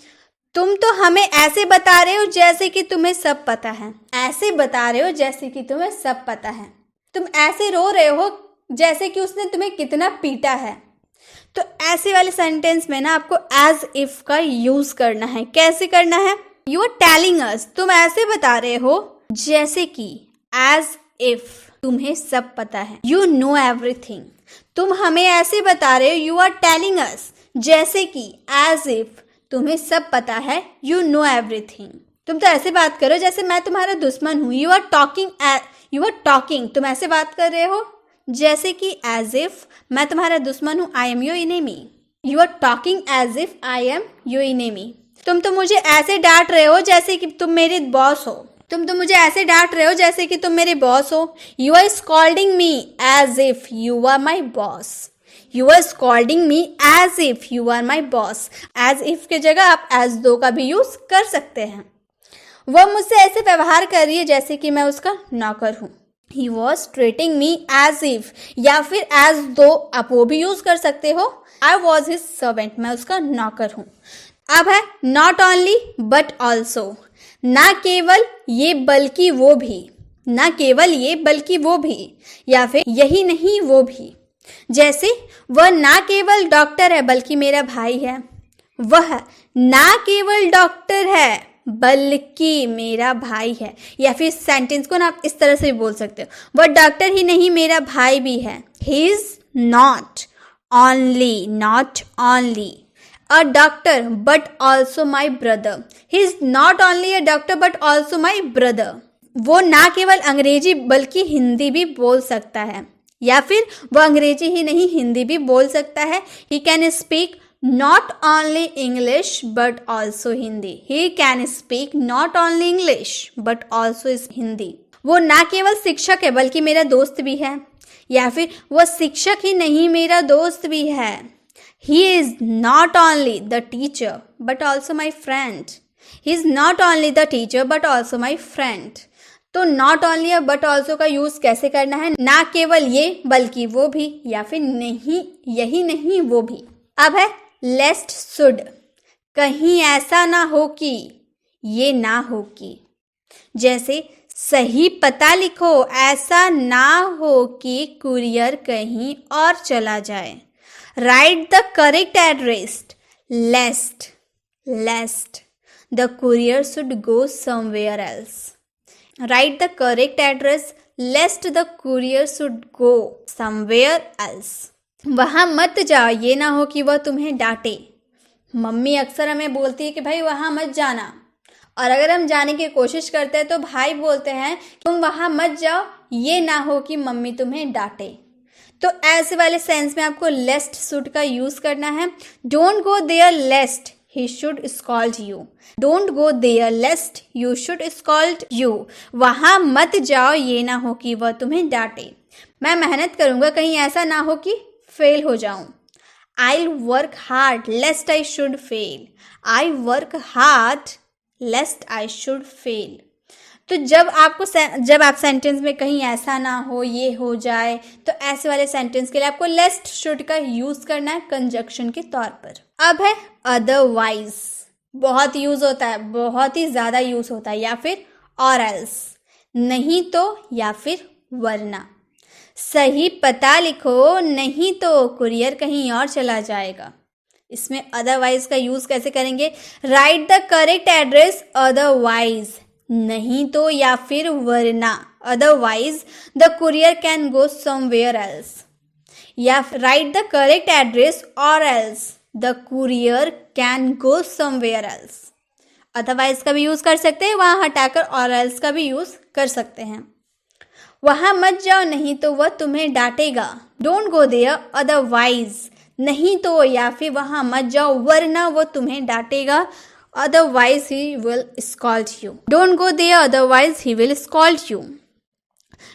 तुम तो हमें ऐसे बता रहे हो जैसे कि तुम्हें सब पता है। ऐसे बता रहे हो जैसे कि तुम्हें सब पता है। तुम ऐसे रो रहे हो जैसे कि उसने तुम्हें कितना पीटा है। तो ऐसे वाले सेंटेंस में ना आपको एज इफ का यूज करना है। कैसे करना है? यू आर टेलिंग अस, तुम ऐसे बता रहे हो जैसे कि, एज इफ तुम्हें सब पता है। यू नो एवरीथिंग, तुम हमें ऐसे बता रहे हो, यू आर टेलिंग अस, जैसे कि, एज इफ तुम्हें सब पता है, यू नो एवरीथिंग। तुम तो ऐसे बात करो जैसे मैं तुम्हारा दुश्मन हूं। यू आर टॉकिंग, तुम ऐसे बात कर रहे हो जैसे कि एज इफ मैं तुम्हारा दुश्मन हूं, I am your enemy. You are talking as if I am your enemy. तुम तो मुझे ऐसे डांट रहे हो जैसे कि तुम मेरे बॉस हो। तुम तो मुझे ऐसे डांट रहे हो जैसे कि तुम मेरे बॉस हो। You are scolding me as if you are my boss. You are scolding me as if you are my boss. As if की जगह आप एज दो का भी यूज कर सकते हैं। वह मुझसे ऐसे व्यवहार कर रही है जैसे कि मैं उसका नौकर हूं। He was treating me as if, या फिर as though आप वो भी यूज कर सकते हो। I was his servant, मैं उसका नौकर हूं। अब है not only but also, ना केवल ये बल्कि वो भी। ना केवल ये बल्कि वो भी, या फिर यही नहीं वो भी। जैसे वह ना केवल डॉक्टर है बल्कि मेरा भाई है। वह ना केवल डॉक्टर है बल्कि मेरा भाई है। या फिर सेंटेंस को ना आप इस तरह से भी बोल सकते हो, वह डॉक्टर ही नहीं मेरा भाई भी है। He is not only a doctor but also my brother. He is not only a doctor but also my brother. वो ना केवल अंग्रेजी बल्कि हिंदी भी बोल सकता है। या फिर वो अंग्रेजी ही नहीं हिंदी भी बोल सकता है। He can speak not only English but also Hindi. He can speak not only English but also is Hindi. वो ना केवल शिक्षक है बल्कि मेरा दोस्त भी है। या फिर वो शिक्षक ही नहीं मेरा दोस्त भी है। He is not only the teacher but also my friend. He is not only the teacher but also my friend. तो not only और but also का यूज कैसे करना है? ना केवल ये बल्कि वो भी, या फिर नहीं यही नहीं वो भी। अब है लेस्ट शुड, कहीं ऐसा ना हो कि, ये ना हो कि। जैसे सही पता लिखो, ऐसा ना हो कि कुरियर कहीं और चला जाए। Write the correct address, lest the courier should go somewhere else. Write the correct address lest the courier should go somewhere else. वहाँ मत जाओ, ये ना हो कि वह तुम्हें डांटे। मम्मी अक्सर हमें बोलती है कि भाई वहाँ मत जाना, और अगर हम जाने की कोशिश करते हैं तो भाई बोलते हैं तुम वहाँ मत जाओ, ये ना हो कि मम्मी तुम्हें डांटे। तो ऐसे वाले सेंस में आपको लेस्ट शुड का यूज करना है। Don't go there lest he should scold you. Don't go there lest you should scold you. वहाँ मत जाओ, ये ना हो कि वह तुम्हें डांटे। मैं मेहनत करूँगा कहीं ऐसा ना हो कि फेल हो जाऊं। I'll work hard lest I should fail. I work hard lest I should fail. तो जब आप सेंटेंस में कहीं ऐसा ना हो, ये हो जाए, तो ऐसे वाले सेंटेंस के लिए आपको लेस्ट शुड का यूज करना है कंजक्शन के तौर पर। अब है अदरवाइज, बहुत यूज होता है, बहुत ही ज्यादा यूज होता है। या फिर और एल्स, नहीं तो या फिर वरना। सही पता लिखो, नहीं तो कुरियर कहीं और चला जाएगा। इसमें अदरवाइज का यूज कैसे करेंगे? Right the correct address otherwise, नहीं तो या फिर वरना। Otherwise the courier can go somewhere else. या राइट द करेक्ट एड्रेस और else the courier can go somewhere else. Otherwise का भी यूज कर सकते हैं, वहां हटाकर और एल्स का भी यूज कर सकते हैं। वहां मत जाओ नहीं तो वह तुम्हें डांटेगा। डोंट गो देयर अदरवाइज, नहीं तो या फिर वहां मत जाओ वरना वो तुम्हें डांटेगा। Otherwise he will scold you. Don't go there otherwise he will scold you.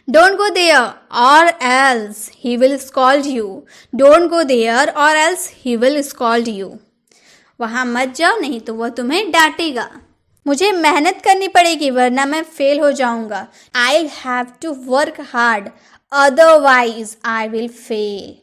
Don't go there or else he will scold you. Don't go there or else he will scold you. वहाँ मत जाओ नहीं तो वह तुम्हें डांटेगा। मुझे मेहनत करनी पड़ेगी वरना मैं फेल हो जाऊंगा। I'll have to work hard otherwise I will fail.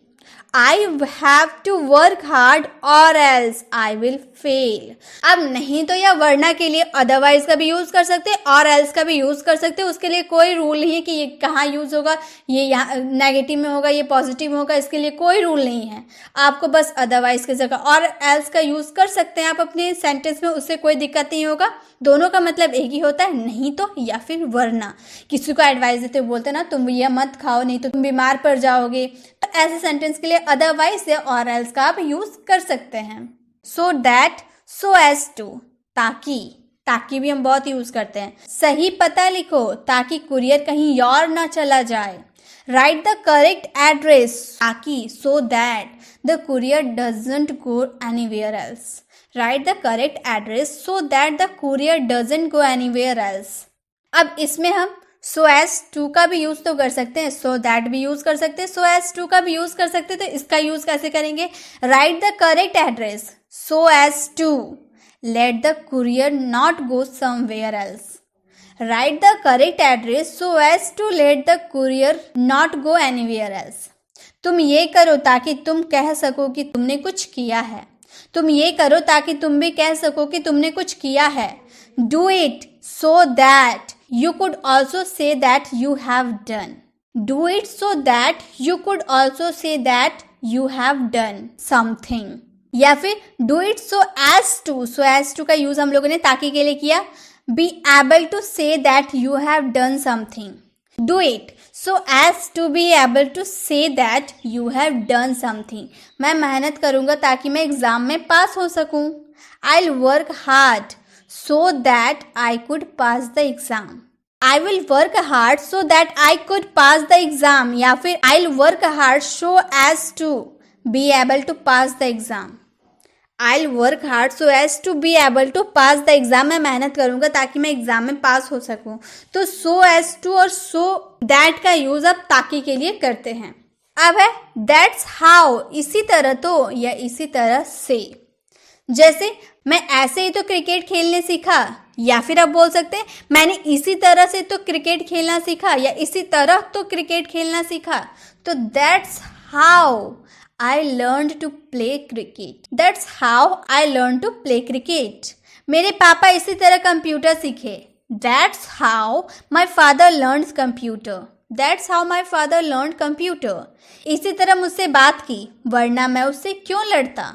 I have to work hard or else I will fail. अब नहीं तो या वरना के लिए अदरवाइज का भी यूज कर सकते हैं और एल्स का भी यूज कर सकते हैं। उसके लिए कोई रूल नहीं है कि ये कहाँ यूज होगा, ये यहाँ नेगेटिव में होगा, ये पॉजिटिव में होगा, इसके लिए कोई रूल नहीं है। आपको बस अदरवाइज की जगह और एल्स का यूज कर सकते हैं आप अपने सेंटेंस में, उससे कोई दिक्कत नहीं होगा। दोनों का मतलब एक ही होता है, नहीं तो या फिर वरना। किसी को एडवाइस देते बोलते ना तुम यह मत खाओ नहीं तो तुम बीमार पड़ जाओगे, तो ऐसे सेंटेंस के लिए अदरवाइज या और एल्स का आप यूज कर सकते हैं। So that, so as to, ताकि, ताकि भी हम बहुत यूज करते हैं। सही पता लिखो ताकि कुरियर कहीं और ना चला जाए। राइट द करेक्ट एड्रेस ताकि, so that the courier doesn't go anywhere else. Write the correct address so that the courier doesn't go anywhere else. अब इसमें हम so as to का भी यूज तो कर सकते हैं, so that भी यूज कर सकते हैं, so as to का भी यूज कर सकते हैं। तो इसका यूज कैसे करेंगे? Write the correct address so as to let the courier not go somewhere else. Write the correct address so as to let the courier not go anywhere else. तुम ये करो ताकि तुम कह सको कि तुमने कुछ किया है। तुम ये करो ताकि तुम भी कह सको कि तुमने कुछ किया है। Do it so that you could also say that you have done. Do it so that you could also say that you have done something. या फिर do it so as to, so as to का use हम लोगों ने ताकि के लिए किया। Be able to say that you have done something. Do it so as to be able to say that you have done something. मैं मेहनत करूँगा ताकि मैं एग्ज़ाम में पास हो सकूँ। I'll work hard so that I could pass the exam. I will work hard so that I could pass the exam. या फिर I'll work hard so as to be able to pass the exam. I'll work hard so as to be able to pass the exam. मैं मेहनत करूँगा ताकि मैं exam में पास हो सकूँ। तो so as to और so that का यूज अब ताकि के लिए करते हैं। अब है that's how, इसी तरह तो या इसी तरह से। जैसे मैं ऐसे ही तो क्रिकेट खेलने सीखा, या फिर आप बोल सकते हैं मैंने इसी तरह से तो क्रिकेट खेलना सीखा या इसी तरह तो क्रिकेट खेलना सीखा। तो that's how I learned to play cricket. That's how I learned to play cricket. मेरे पापा इसी तरह कंप्यूटर सीखे। That's how my father learns computer. That's how my father learned computer. इसी तरह मुझसे बात की वरना मैं उससे क्यों लड़ता।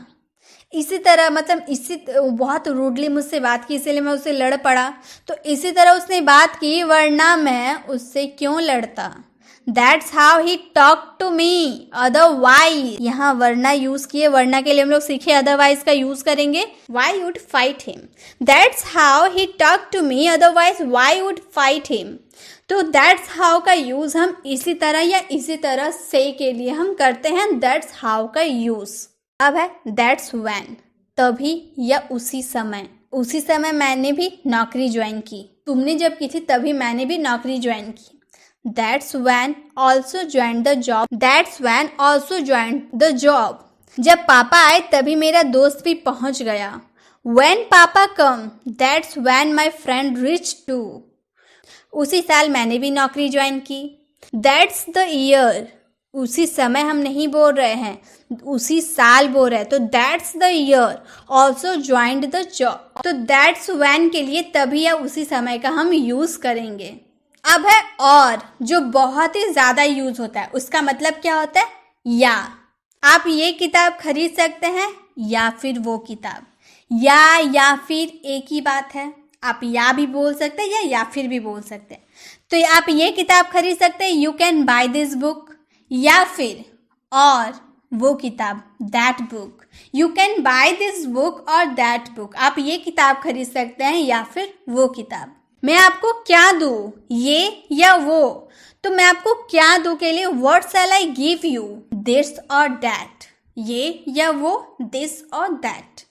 इसी तरह मतलब इसी बहुत रूडली मुझसे बात की इसीलिए मैं उससे लड़ पड़ा। तो इसी तरह उसने बात की वरना मैं उससे क्यों लड़ता। That's how he talked to me. Otherwise, यहाँ वरना यूज किए, वरना के लिए हम लोग सीखे otherwise का यूज करेंगे। Why would fight him? That's how he talked to me. Otherwise, why would fight him? तो that's how का यूज हम इसी तरह या इसी तरह से के लिए हम करते हैं that's how का यूज। अब है that's when, तभी या उसी समय। उसी समय मैंने भी नौकरी ज्वाइन की। तुमने जब की थी तभी मैंने भी नौकरी ज्वाइन की। That's when also joined the job. That's when also joined the job. जब पापा आए तभी मेरा दोस्त भी पहुंच गया। When पापा come, that's when my friend reached too. उसी साल मैंने भी नौकरी ज्वाइन की। That's the year. उसी समय हम नहीं बोल रहे हैं, उसी साल बोल रहे हैं। तो that's the year also joined the job. तो that's when के लिए तभी या उसी समय का हम यूज करेंगे। अब है और, जो बहुत ही ज्यादा यूज होता है। उसका मतलब क्या होता है? या। आप ये किताब खरीद सकते हैं या फिर वो किताब। या फिर एक ही बात है। आप या भी बोल सकते हैं या फिर भी बोल सकते हैं। तो आप ये किताब खरीद सकते हैं, you can by this book. या फिर और वो किताब, that book. You can by this book और दैट बुक। आप ये किताब खरीद सकते हैं या फिर वो किताब। मैं आपको क्या दूं, ये या वो? तो मैं आपको क्या दूं के लिए what shell I give you, this और दैट। ये या वो, दिस और दैट।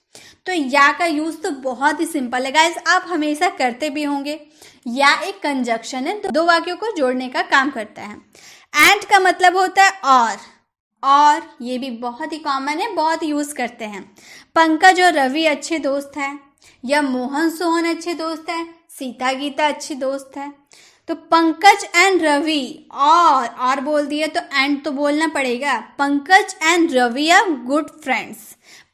तो या का यूज तो बहुत ही सिंपल है गाइस, आप हमेशा करते भी होंगे। या एक कंजक्शन है, दो वाक्यों को जोड़ने का काम करता है। एंड का मतलब होता है और ये भी बहुत ही कॉमन है, बहुत यूज करते हैं। पंकज और रवि अच्छे दोस्त हैं, या मोहन सोहन अच्छे दोस्त हैं, सीता गीता अच्छी दोस्त है। तो पंकज एंड रवि, और बोल दिया तो एंड तो बोलना पड़ेगा। Pankaj and Ravi are good friends.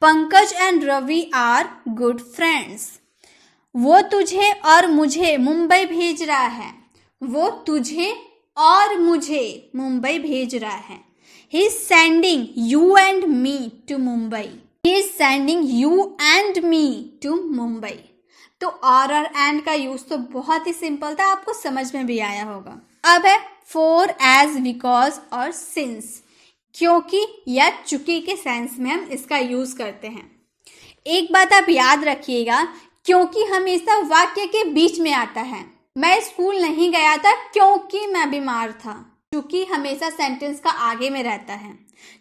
Pankaj and Ravi are good friends. वो तुझे और मुझे मुंबई भेज रहा है। वो तुझे और मुझे मुंबई भेज रहा है। He is sending you and me to Mumbai. He is sending you and me to Mumbai. तो और एंड का यूज तो बहुत ही सिंपल था, आपको समझ में भी आया होगा। अब है for, as, because और since। क्योंकि या चूंकि के सेंस में हम इसका यूज करते हैं। एक बात आप याद रखिएगा, क्योंकि हमेशा वाक्य के बीच में आता है। मैं स्कूल नहीं गया था क्योंकि मैं बीमार था। चूंकि हमेशा सेंटेंस का आगे में रहता है।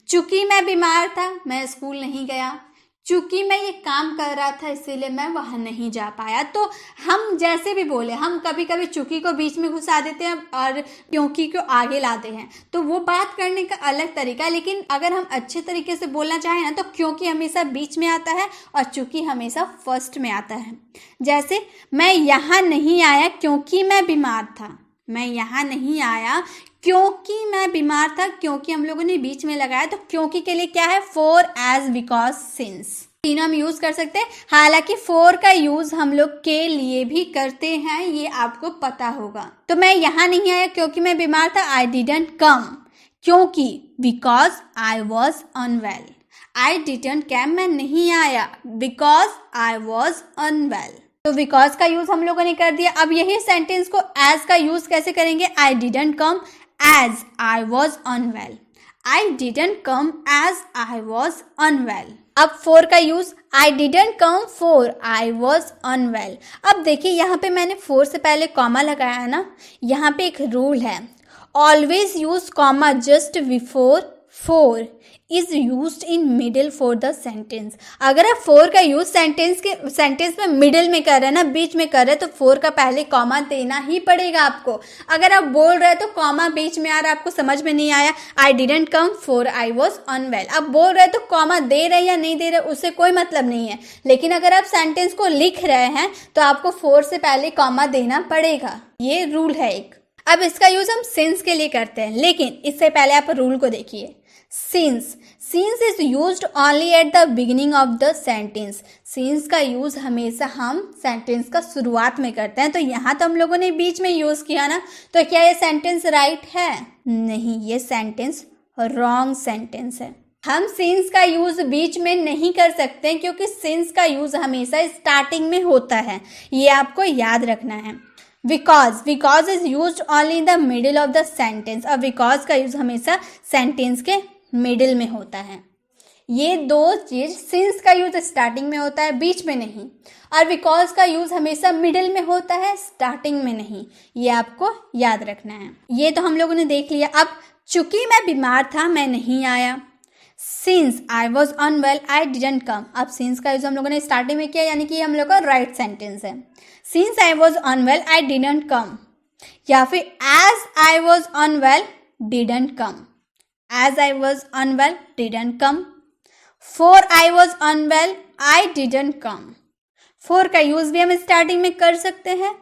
चूंकि मैं बीमार था, मैं स्कूल नहीं गया। चूंकि मैं ये काम कर रहा था इसीलिए मैं वहां नहीं जा पाया। तो हम जैसे भी बोले, हम कभी कभी चूंकि को बीच में घुसा देते हैं और क्योंकि को आगे लाते हैं, तो वो बात करने का अलग तरीका है। लेकिन अगर हम अच्छे तरीके से बोलना चाहें ना, तो क्योंकि हमेशा बीच में आता है और चूंकि हमेशा फर्स्ट में आता है। जैसे मैं यहाँ नहीं आया क्योंकि मैं बीमार था। मैं यहाँ नहीं आया क्योंकि मैं बीमार था। क्योंकि हम लोगों ने बीच में लगाया, तो क्योंकि के लिए क्या है? For, as, because, since. तीनों हम यूज कर सकते हैं। हालांकि फॉर का यूज हम लोग के लिए भी करते हैं, ये आपको पता होगा। तो मैं यहाँ नहीं आया क्योंकि मैं बीमार था। आई डिडंट कम क्योंकि, because I was unwell. I didn't come, मैं नहीं आया बिकॉज आई वॉज अनवेल। तो बिकॉज का यूज हम लोगों ने कर दिया। अब यही सेंटेंस को एज का यूज कैसे करेंगे? आई didn't come as I was unwell. I didn't come as I was unwell. अब for का use, I didn't come for I was unwell. अब देखिए यहाँ पे मैंने for से पहले कॉमा लगाया है ना, यहाँ पे एक रूल है, always use comma just before for is used in middle for the sentence. अगर आप for का यूज सेंटेंस में मिडिल में कर रहे हैं ना, बीच में कर रहे हैं, तो for का पहले कॉमा देना ही पड़ेगा आपको। अगर आप बोल रहे हैं तो कॉमा बीच में आ रहा है, आपको समझ में नहीं आया, I didn't come for I was unwell। आप बोल रहे हैं तो कॉमा दे रहे या नहीं दे रहे उससे कोई मतलब नहीं है। लेकिन अगर आप सेंटेंस को लिख रहे हैं तो आपको for से पहले कॉमा देना पड़ेगा, ये रूल है एक। अब इसका यूज हम सिंस के लिए करते हैं, लेकिन इससे पहले आप रूल को देखिए। since is used only at the beginning of the sentence। since का यूज हमेशा हम सेंटेंस का शुरुआत में करते हैं। तो यहाँ तो हम लोगों ने बीच में यूज किया ना, तो क्या ये सेंटेंस राइट है? नहीं, ये सेंटेंस रॉन्ग सेंटेंस है। हम since का यूज बीच में नहीं कर सकते क्योंकि since का यूज हमेशा स्टार्टिंग में होता है, ये आपको याद रखना है। because is used only in the middle of the sentence। अब because का यूज हमेशा सेंटेंस के मिडिल में होता है। ये दो चीज, since का यूज स्टार्टिंग में होता है, बीच में नहीं, और because का यूज हमेशा मिडिल में होता है, स्टार्टिंग में नहीं। ये आपको याद रखना है। ये तो हम लोगों ने देख लिया। अब चूंकि मैं बीमार था, मैं नहीं आया। since I was unwell, I didn't come। अब since का यूज हम लोगों ने स्टार्टिंग में किया, यानी कि हम लोग का राइट सेंटेंस है। since I was unwell, I didn't come। या फिर as I was unwell, didn't come। as I was unwell, didn't come। for I was unwell, I didn't come। for का यूज भी हम स्टार्टिंग में कर सकते हैं।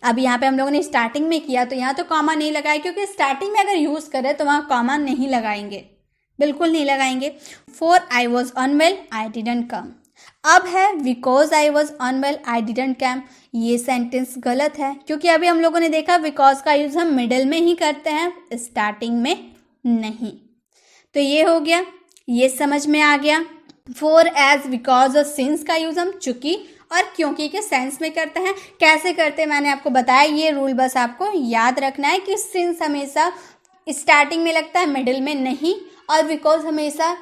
अब यहाँ पे हम लोगों ने स्टार्टिंग में किया तो यहाँ तो कॉमा नहीं लगाया, क्योंकि स्टार्टिंग में अगर यूज करें तो वहाँ कॉमा नहीं लगाएंगे, बिल्कुल नहीं लगाएंगे। for I was unwell, I didn't come। अब है because I was unwell, I didn't come। ये सेंटेंस गलत है, क्योंकि अभी हम लोगों ने देखा because का यूज हम मिडिल में ही करते हैं, स्टार्टिंग में नहीं। तो ये हो गया, ये समझ में आ गया। for, as, because और since का यूज हम चूंकि और क्योंकि के सेंस में करते हैं। कैसे करते हैं मैंने आपको बताया, ये रूल बस आपको याद रखना है कि since हमेशा स्टार्टिंग में लगता है मिडिल में नहीं, और बिकॉज हमेशा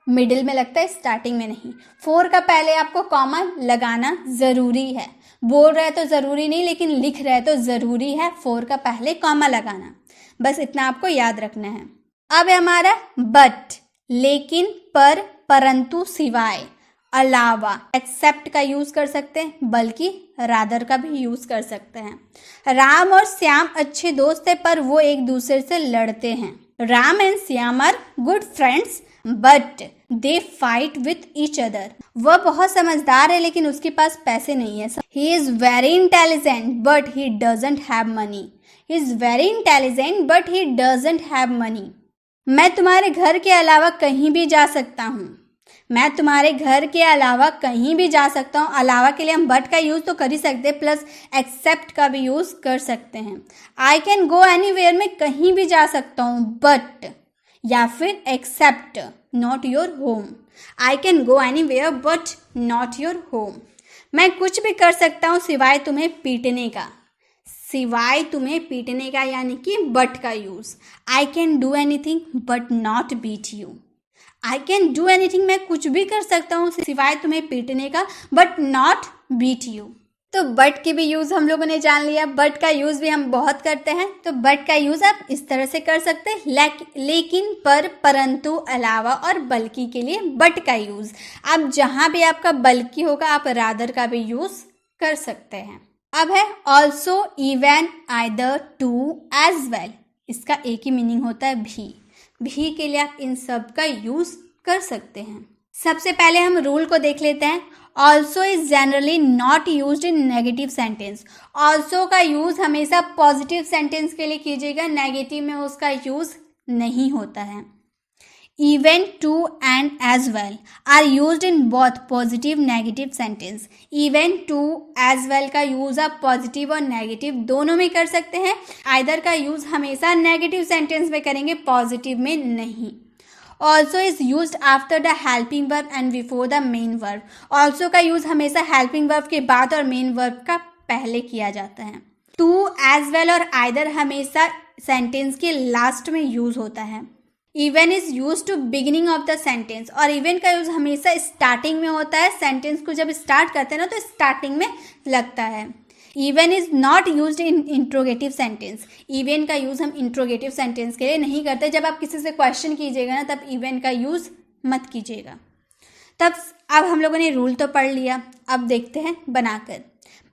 मिडिल में लगता है स्टार्टिंग में नहीं। फोर का पहले आपको कॉमा लगाना ज़रूरी है। बोल रहे तो ज़रूरी नहीं, लेकिन लिख रहे तो ज़रूरी है फोर का पहले कॉमा लगाना। बस इतना आपको याद रखना है। अब है हमारा बट, लेकिन, पर, परंतु, सिवाय, अलावा। एक्सेप्ट का यूज कर सकते हैं, बल्कि रादर का भी यूज कर सकते हैं। राम और श्याम अच्छे दोस्त है, पर वो एक दूसरे से लड़ते हैं। Ram and Shyam are good friends but they fight with each other. वह बहुत समझदार है, लेकिन उसके पास पैसे नहीं है। He is very intelligent but he doesn't have money. He is very intelligent but he doesn't have money. मैं तुम्हारे घर के अलावा कहीं भी जा सकता हूँ। मैं तुम्हारे घर के अलावा कहीं भी जा सकता हूँ। अलावा के लिए हम बट का यूज तो कर ही सकते हैं, प्लस एक्सेप्ट का भी यूज कर सकते हैं। आई कैन गो एनीवेयर, मैं कहीं भी जा सकता हूँ, बट, या फिर except not your home. I can go anywhere but not your home. मैं कुछ भी कर सकता हूँ सिवाय तुम्हें पीटने का। सिवाय तुम्हें पीटने का यानी कि बट का use. I can do anything but not beat you. I can do anything, मैं कुछ भी कर सकता हूँ सिवाय तुम्हें पीटने का, बट नॉट बीट यू। तो बट की भी यूज हम लोगों ने जान लिया। बट का यूज भी हम बहुत करते हैं, तो बट का यूज आप इस तरह से कर सकते हैं, लेकिन, पर, परंतु, अलावा और बल्कि के लिए बट का यूज। अब जहां भी आपका बल्कि होगा आप रादर का भी यूज कर सकते हैं। अब है also, even, either, too, as well. इसका एक ही मीनिंग होता है भी के लिए आप इन सब का यूज कर सकते हैं। सबसे पहले हम रूल को देख लेते हैं। Also is generally not used in negative sentence. Also का यूज हमेशा पॉजिटिव सेंटेंस के लिए कीजिएगा, नेगेटिव में उसका यूज नहीं होता है। Even, too and as well are used in both positive negative sentence. Even, too, as well का यूज आप पॉजिटिव और नेगेटिव दोनों में कर सकते हैं। आइदर का यूज हमेशा नेगेटिव सेंटेंस में करेंगे, पॉजिटिव में नहीं। Also is used after the helping verb and before the main verb. Also का यूज हमेशा हेल्पिंग वर्ब के बाद और मेन वर्ब का पहले किया जाता है। टू, एज वेल और आइदर हमेशा सेंटेंस के लास्ट में यूज होता है। Even is use to beginning of the sentence, और इवन का यूज हमेशा स्टार्टिंग में होता है। सेंटेंस को जब स्टार्ट करते हैं ना तो स्टार्टिंग में लगता है। Even is not used in interrogative sentence. Even का यूज हम इंट्रोगेटिव सेंटेंस के लिए नहीं करते। जब आप किसी से क्वेश्चन कीजिएगा ना तब इवन का यूज मत कीजिएगा। तब अब हम लोगों ने रूल तो पढ़ लिया, अब देखते हैं बनाकर।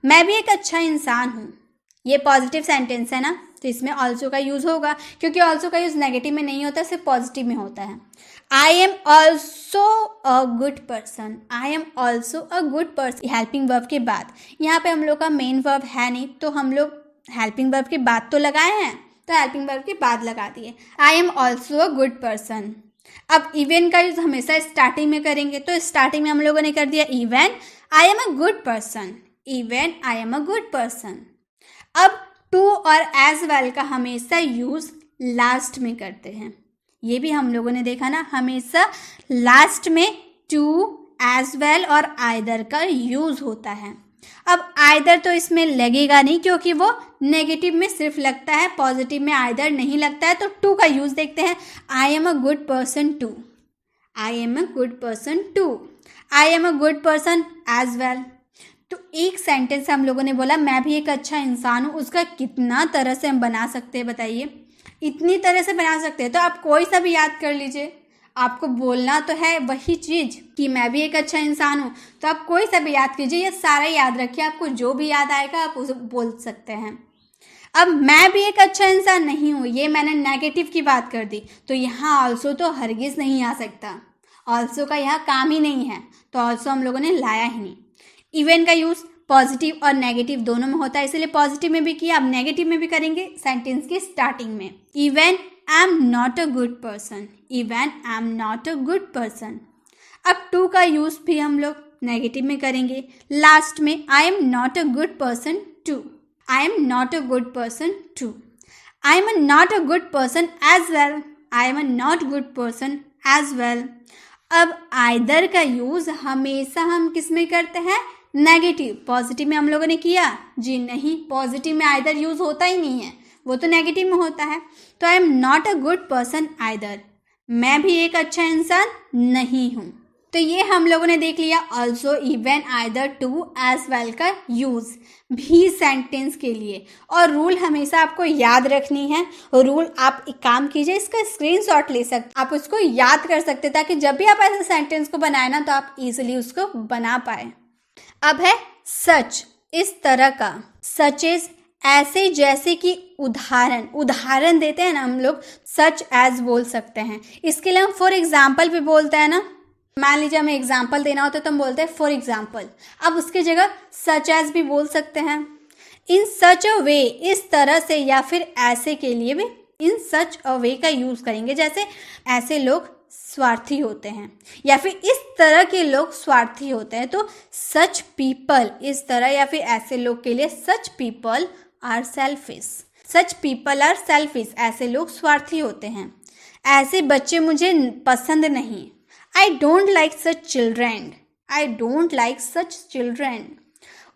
मैं भी एक अच्छा इंसान हूँ। ये पॉजिटिव सेंटेंस है ना, तो इसमें ऑल्सो का यूज होगा, क्योंकि ऑल्सो का यूज नेगेटिव में नहीं होता, सिर्फ पॉजिटिव में होता है। I am also a good person. I am also a good person helping verb के बाद। यहाँ पे हम लोग का मेन वर्ब है नहीं, तो हम लोग हेल्पिंग वर्ब के बाद तो लगाए हैं, तो हेल्पिंग वर्ब के बाद लगा दिए। I am also a good person. अब इवन का यूज हमेशा स्टार्टिंग में करेंगे, तो स्टार्टिंग में हम लोगों ने कर दिया even I am a good person. Even I am a good person. अब टू और एज वेल का हमेशा यूज लास्ट में करते हैं। ये भी हम लोगों ने देखा ना, हमेशा लास्ट में टू, एज वेल और आइदर का यूज होता है। अब आइदर तो इसमें लगेगा नहीं, क्योंकि वो नेगेटिव में सिर्फ लगता है, पॉजिटिव में आइदर नहीं लगता है। तो टू का यूज देखते हैं। I am a good person too. I am a good person too. I am a good person as well. तो एक सेंटेंस हम लोगों ने बोला मैं भी एक अच्छा इंसान हूँ, उसका कितना तरह से हम बना सकते हैं बताइए। इतनी तरह से बना सकते हैं, तो आप कोई सा भी याद कर लीजिए। आपको बोलना तो है वही चीज़ कि मैं भी एक अच्छा इंसान हूँ, तो आप कोई सा भी याद कीजिए, ये सारा याद रखिए। आपको जो भी याद आएगा आप उसे बोल सकते हैं। अब मैं भी एक अच्छा इंसान नहीं हूँ, ये मैंने नेगेटिव की बात कर दी, तो यहाँ ऑल्सो तो हरगिज़ नहीं आ सकता। ऑल्सो का यहाँ काम ही नहीं है, तो ऑल्सो हम लोगों ने लाया ही नहीं। इवन का यूज पॉजिटिव और नेगेटिव दोनों में होता है, इसलिए पॉजिटिव में भी किया, अब नेगेटिव में भी करेंगे सेंटेंस की स्टार्टिंग में। Even I am not a good person. Even I am not a good person. अब टू का यूज भी हम लोग नेगेटिव में करेंगे, लास्ट में I am not a good person too. I am not a good person too. I am not a good person as well. I am not good person as well. अब either का use हमेशा हम किस में करते हैं? Negative. Positive में हम लोगों ने किया जी नहीं, पॉजिटिव में आइदर यूज होता ही नहीं है, वो तो नेगेटिव में होता है। तो आई am not a good person either, मैं भी एक अच्छा इंसान नहीं हूँ। तो ये हम लोगों ने देख लिया also, even, either, too, as well का यूज भी सेंटेंस के लिए। और रूल हमेशा आपको याद रखनी है। रूल आप एक काम कीजिए, इसका स्क्रीनशॉट ले सकते, आप उसको याद कर सकते, ताकि जब भी आप ऐसे सेंटेंस को बनाए ना तो आप इजीली उसको बना पाए। अब है सच, इस तरह का। सच इज ऐसे, जैसे कि उदाहरण देते हैं ना हम लोग, सच एज बोल सकते हैं। इसके लिए हम फॉर एग्जाम्पल भी बोलते हैं ना। मान लीजिए हमें एग्जाम्पल देना होता है तो हम बोलते हैं फॉर एग्जाम्पल। अब उसकी जगह सच एज भी बोल सकते हैं। इन सच अ वे, इस तरह से, या फिर ऐसे के लिए भी इन सच अ वे का यूज करेंगे। जैसे ऐसे लोग स्वार्थी होते हैं, या फिर इस तरह के लोग स्वार्थी होते हैं, तो सच पीपल, इस तरह या फिर ऐसे लोग के लिए such people are selfish. Such people are selfish, ऐसे लोग स्वार्थी होते हैं। ऐसे बच्चे मुझे पसंद नहीं। I don't like such children. I don't like such children.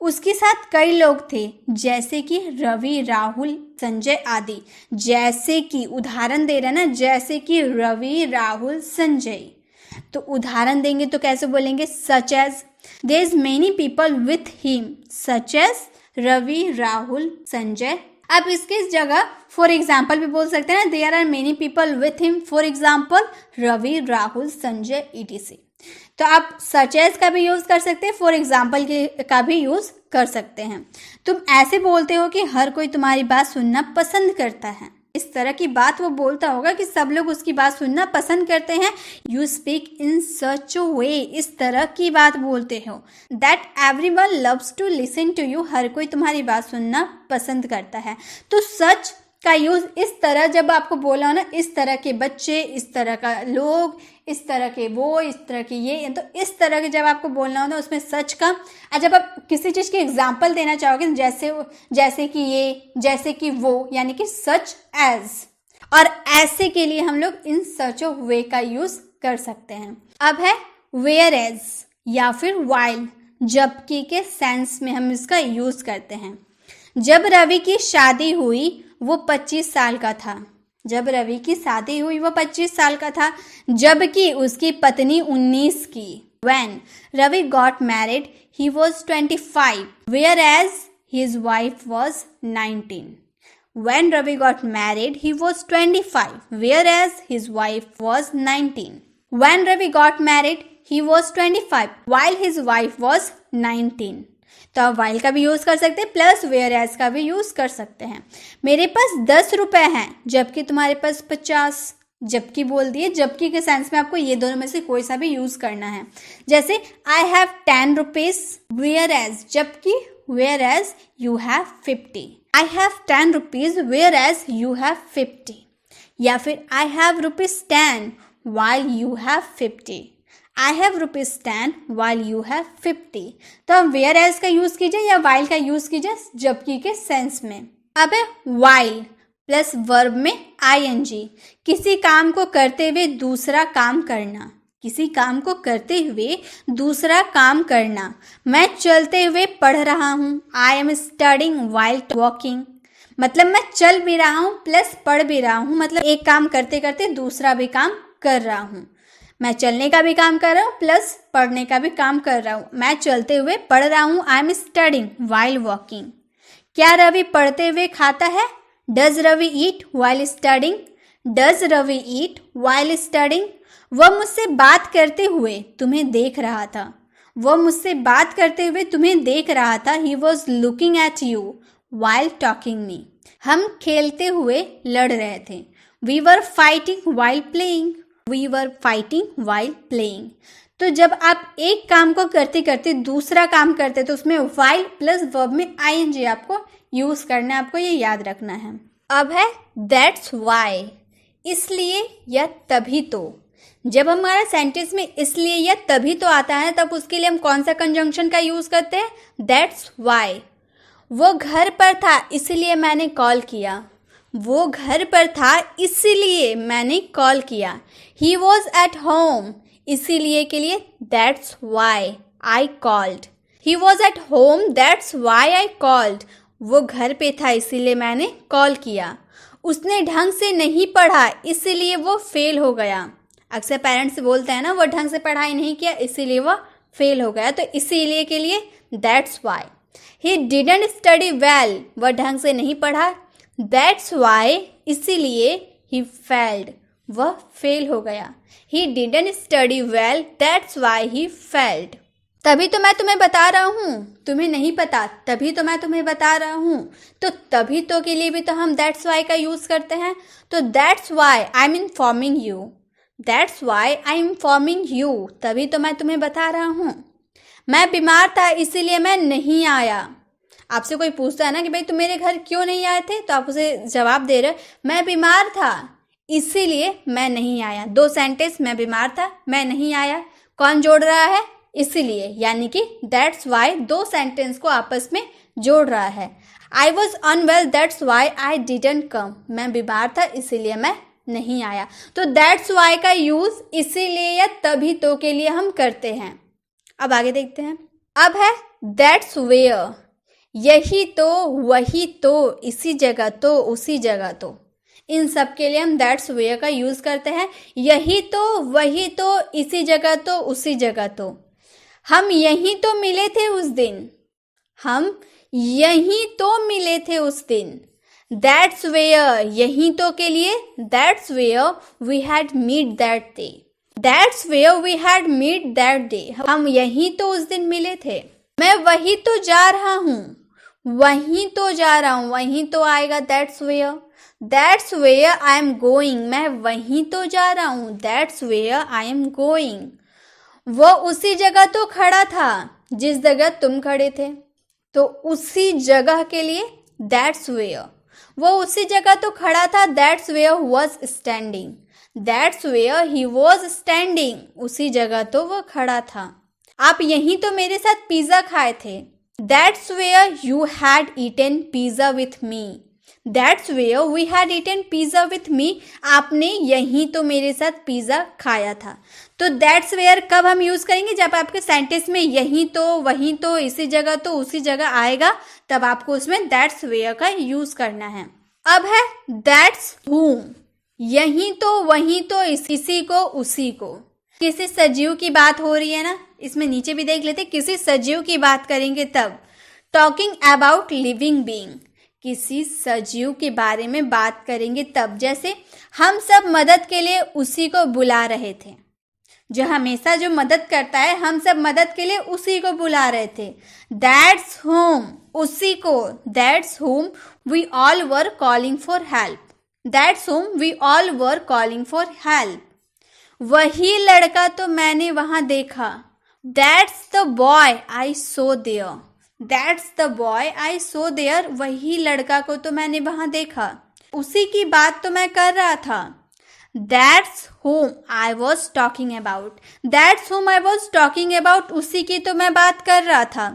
उसके साथ कई लोग थे, जैसे कि रवि, राहुल, संजय आदि। जैसे कि उदाहरण दे रहे हैं ना, जैसे कि रवि, राहुल, संजय। तो उदाहरण देंगे तो कैसे बोलेंगे? such as there is many people with him, such as Ravi, Rahul, Sanjay. अब इसकी जगह फॉर एग्जाम्पल भी बोल सकते हैं ना, there are many people with him, for example Ravi, Rahul, Sanjay, etc। तो आप सच एज का भी यूज कर सकते हैं, फॉर एग्जाम्पल का भी यूज कर सकते हैं। तुम ऐसे बोलते हो कि हर कोई तुम्हारी बात सुनना पसंद करता है। इस तरह की बात वो बोलता होगा कि सब लोग उसकी बात सुनना पसंद करते हैं। यू स्पीक इन सच अ वे, इस तरह की बात बोलते हो, that everyone loves to listen to you, हर कोई तुम्हारी बात सुनना पसंद करता है। तो सच का यूज इस तरह जब आपको बोला हो ना, इस तरह के बच्चे, इस तरह का लोग, इस तरह के वो, इस तरह के ये, तो इस तरह के जब आपको बोलना हो ना उसमें सच का। और जब आप किसी चीज की एग्जाम्पल देना चाहोगे, जैसे कि ये, जैसे कि वो, यानी कि सच एज। और ऐसे के लिए हम लोग इन सच ऑफ वे का यूज कर सकते हैं। अब है वेयर एज या फिर वाइल, जबकि के सेंस में हम इसका यूज करते हैं। जब रवि की शादी हुई वो 25 साल का था। जब रवि की शादी हुई वो 25 साल का था, जबकि उसकी पत्नी 19 की। When Ravi got married, he was 25, whereas his wife was 19. When Ravi got married, he was 25, whereas his wife was 19. When Ravi got married, he was 25, while his wife was 19. तो आप वाइल का भी use कर सकते हैं, plus wear as का भी use कर सकते हैं। मेरे पास 10 रुपए हैं, जबकि तुम्हारे पास 50। जबकि बोल दिए, जबकि के सेंस में आपको ये दोनों में से कोई सा भी यूज करना है। जैसे I have 10 rupees, whereas, जबकि वेयर as you have 50। I have 10 rupees, where as you have 50। या फिर I have ₹10 while you have 50. I have ₹10 while you have 50. तो अब वेयर एज का यूज कीजिए या वाइल का यूज कीजिए जबकि के सेंस में। अब है वाइल प्लस वर्ब में ing, किसी काम को करते हुए दूसरा काम करना। किसी काम को करते हुए दूसरा काम करना। मैं चलते हुए पढ़ रहा हूँ, I am studying while walking. मतलब मैं चल भी रहा हूँ प्लस पढ़ भी रहा हूँ, मतलब एक काम करते करते दूसरा भी काम कर रहा हूँ। मैं चलने का भी काम कर रहा हूँ प्लस पढ़ने का भी काम कर रहा हूँ। मैं चलते हुए पढ़ रहा हूँ, I am studying while walking. क्या रवि पढ़ते हुए खाता है? Does Ravi eat while studying? Does Ravi eat while studying? वह मुझसे बात करते हुए तुम्हें देख रहा था। वह मुझसे बात करते हुए तुम्हें देख रहा था। He was looking at you while talking me. हम खेलते हुए लड़ रहे थे। We were fighting while playing. We were fighting while playing. तो जब आप एक काम को करते करते दूसरा काम करते तो उसमें वाइल प्लस वर्ब में ing आपको यूज करना है, आपको ये याद रखना है। अब है दैट्स वाई, इसलिए या तभी तो। जब हमारा सेंटेंस में इसलिए या तभी तो आता है तब उसके लिए हम कौन सा कंजंक्शन का यूज करते हैं? That's why. वो घर पर था इसलिए मैंने कॉल किया। वो घर पर था इसीलिए मैंने कॉल किया। ही वॉज एट होम, इसीलिए के लिए that's why I called. He was at home that's why I called. वो घर पे था इसीलिए मैंने कॉल किया। उसने ढंग से नहीं पढ़ा इसीलिए वो फेल हो गया। अक्सर पेरेंट्स बोलते हैं ना, वो ढंग से पढ़ाई नहीं किया इसीलिए वो फेल हो गया। तो इसीलिए के लिए that's why. He didn't study well, वह ढंग से नहीं पढ़ा। दैट्स वाई, इसीलिए ही फेल्ड, वह फेल हो गया। He didn't study well, that's why he failed. तभी तो मैं तुम्हें बता रहा हूँ, तुम्हें नहीं पता तभी तो मैं तुम्हें बता रहा हूँ। तो तभी तो के लिए भी तो हम दैट्स वाई का यूज करते हैं। तो that's why I am informing you, that's why I am informing you, तभी तो मैं तुम्हें बता रहा हूँ। मैं बीमार था इसीलिए मैं नहीं आया। आपसे कोई पूछता है ना कि भाई तुम मेरे घर क्यों नहीं आए थे, तो आप उसे जवाब दे रहे हो मैं बीमार था इसीलिए मैं नहीं आया। दो सेंटेंस, मैं बीमार था, मैं नहीं आया, कौन जोड़ रहा है? इसीलिए, यानी कि दैट्स वाई दो सेंटेंस को आपस में जोड़ रहा है। I was unwell that's why I didn't come, मैं बीमार था इसीलिए मैं नहीं आया। तो दैट्स वाई का यूज इसीलिए या तभी तो के लिए हम करते हैं। अब आगे देखते हैं। अब है दैट्स वेयर, यही तो, वही तो, इसी जगह तो, उसी जगह तो, इन सब के लिए हम दैट्स वेयर का यूज करते हैं। यही तो, वही तो, इसी जगह तो, उसी जगह तो। हम यहीं तो मिले थे उस दिन, हम यहीं तो मिले थे उस दिन। दैट्स वेयर, यहीं तो के लिए that's where we had meet that day, that's where we had meet that day, हम यहीं तो उस दिन मिले थे। मैं वही तो जा रहा हूँ, वहीं तो जा रहा हूँ, वहीं तो आएगा that's where. That's where I am going, मैं वहीं तो जा रहा हूँ, that's where I am going. वो उसी जगह तो खड़ा था जिस जगह तुम खड़े थे, तो उसी जगह के लिए दैट्स वेयर। वो उसी जगह तो खड़ा था, that's where was standing, that's where he was standing, उसी जगह तो वो खड़ा था। आप यहीं तो मेरे साथ पिज्जा खाए थे, that's where you had eaten pizza with me, that's where we had eaten pizza with me, आपने यहीं तो मेरे साथ पिज्जा खाया था। तो दैट्स वेयर कब हम यूज करेंगे? जब आपके सेंटेंस में यहीं तो, वहीं तो, इसी जगह तो, उसी जगह आएगा, तब आपको उसमें दैट्स वेयर का यूज करना है। अब है दैट्स whom, यहीं तो, वहीं तो, इसी को, उसी को। किसी सजीव की बात हो रही है ना, इसमें नीचे भी देख लेते, किसी सजीव की बात करेंगे तब। टॉकिंग अबाउट लिविंग बीइंग, किसी सजीव के बारे में बात करेंगे तब। जैसे हम सब मदद के लिए उसी को बुला रहे थे, जो हमेशा जो मदद करता है, हम सब मदद के लिए उसी को बुला रहे थे। दैट्स whom, उसी को, that's whom we all were calling for help, that's whom we all were calling for help। वही लड़का तो मैंने वहां देखा, that's the boy I saw there, that's the boy I saw there, वही लड़का को तो मैंने वहां देखा, उसी की बात तो मैं कर रहा था। That's whom I was talking about, that's whom I was talking about, उसी की तो मैं बात कर रहा था,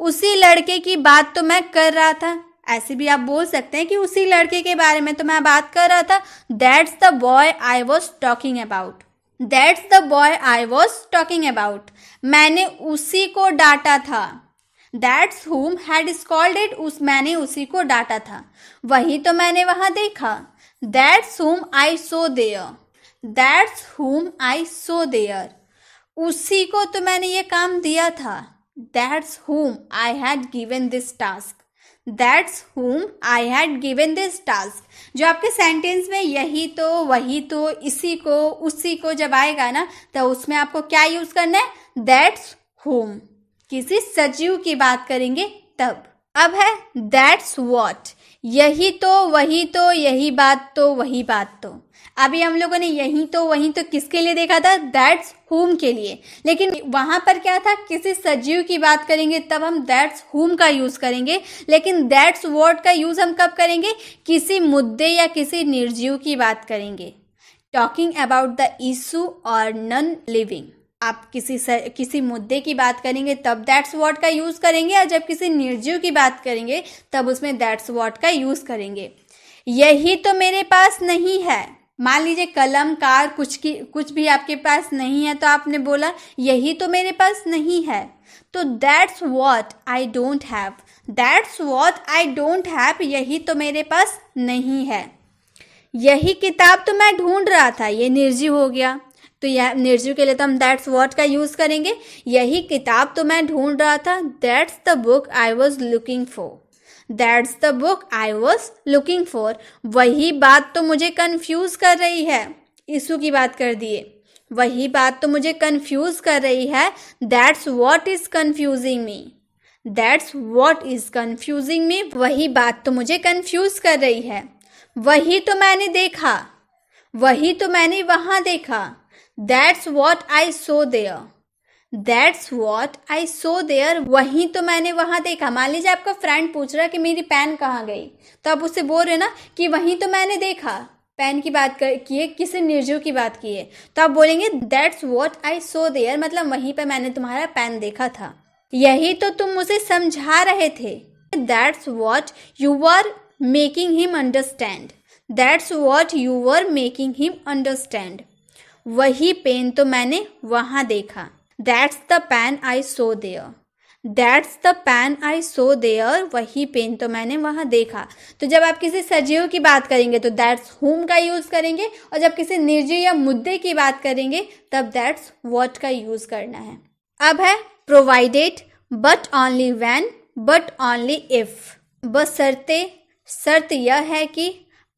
उसी लड़के की बात तो मैं कर रहा था। ऐसे भी आप बोल सकते हैं कि उसी लड़के के बारे में तो मैं बात कर रहा था। That's the boy I was talking about, that's the boy I was talking about, मैंने उसी को डांटा था। दैट्स whom had scolded, मैंने उसी को डांटा था, वही तो मैंने वहां देखा। That's whom I saw there, that's whom I saw there, उसी को तो मैंने ये काम दिया था। That's whom I had given this task, that's whom I had given this task। जो आपके सेंटेंस में यही तो, वही तो, इसी को, उसी को जब आएगा ना, तो उसमें आपको क्या यूज करना है? That's whom। किसी सजीव की बात करेंगे तब। अब है दैट्स व्हाट, यही तो, वही तो, यही बात तो, वही बात तो। अभी हम लोगों ने यही तो, वही तो किसके लिए देखा था? दैट्स whom के लिए। लेकिन वहां पर क्या था? किसी सजीव की बात करेंगे तब हम दैट्स whom का यूज करेंगे। लेकिन दैट्स व्हाट का यूज हम कब करेंगे? किसी मुद्दे या किसी निर्जीव की बात करेंगे। टॉकिंग अबाउट द इशू और नॉन लिविंग, आप किसी मुद्दे की बात करेंगे तब दैट्स व्हाट का यूज करेंगे, और जब किसी निर्जीव की बात करेंगे तब उसमें दैट्स व्हाट का यूज करेंगे। यही तो मेरे पास नहीं है, मान लीजिए कलम, कार, कुछ भी आपके पास नहीं है, तो आपने बोला यही तो मेरे पास नहीं है, तो that's what I don't have, that's what I don't have, यही तो मेरे पास नहीं है। यही किताब तो मैं ढूंढ रहा था, ये निर्जीव हो गया, तो यह निर्जीव के लिए तो हम दैट्स वॉट का यूज करेंगे। यही किताब तो मैं ढूंढ रहा था, that's the book I was looking for. That's the book I was looking for, वही बात तो मुझे कंफ्यूज कर रही है। यीशु की बात कर दिए, वही बात तो मुझे कंफ्यूज कर रही है। That's what is confusing me. That's what is confusing me, वही बात तो मुझे कंफ्यूज कर रही है। वही तो मैंने देखा, वही तो मैंने वहां देखा। That's what I saw there. That's what I saw there, वही तो मैंने वहां देखा। मान लीजिए आपका फ्रेंड पूछ रहा है कि मेरी पेन कहाँ गई, तो आप उससे बोल रहे ना कि वही तो मैंने देखा। पेन की बात किए, किसी निर्जीव की बात की है, तो आप बोलेंगे that's what I saw there, मतलब वहीं पे मैंने तुम्हारा पेन देखा था, यही तो तुम मुझे समझा रहे थे। That's what you were making him understand. That's what you were making him understand, वही पेन तो मैंने वहां देखा। That's the pen I saw there. That's the pen I saw there, वही पेन तो मैंने वहां देखा। तो जब आप किसी सजीव की बात करेंगे तो दैट्स हुम का यूज करेंगे, और जब किसी निर्जीव या मुद्दे की बात करेंगे तब दैट्स व्हाट का यूज करना है। अब है provided but only when, but only if. बशर्ते, शर्त यह है कि,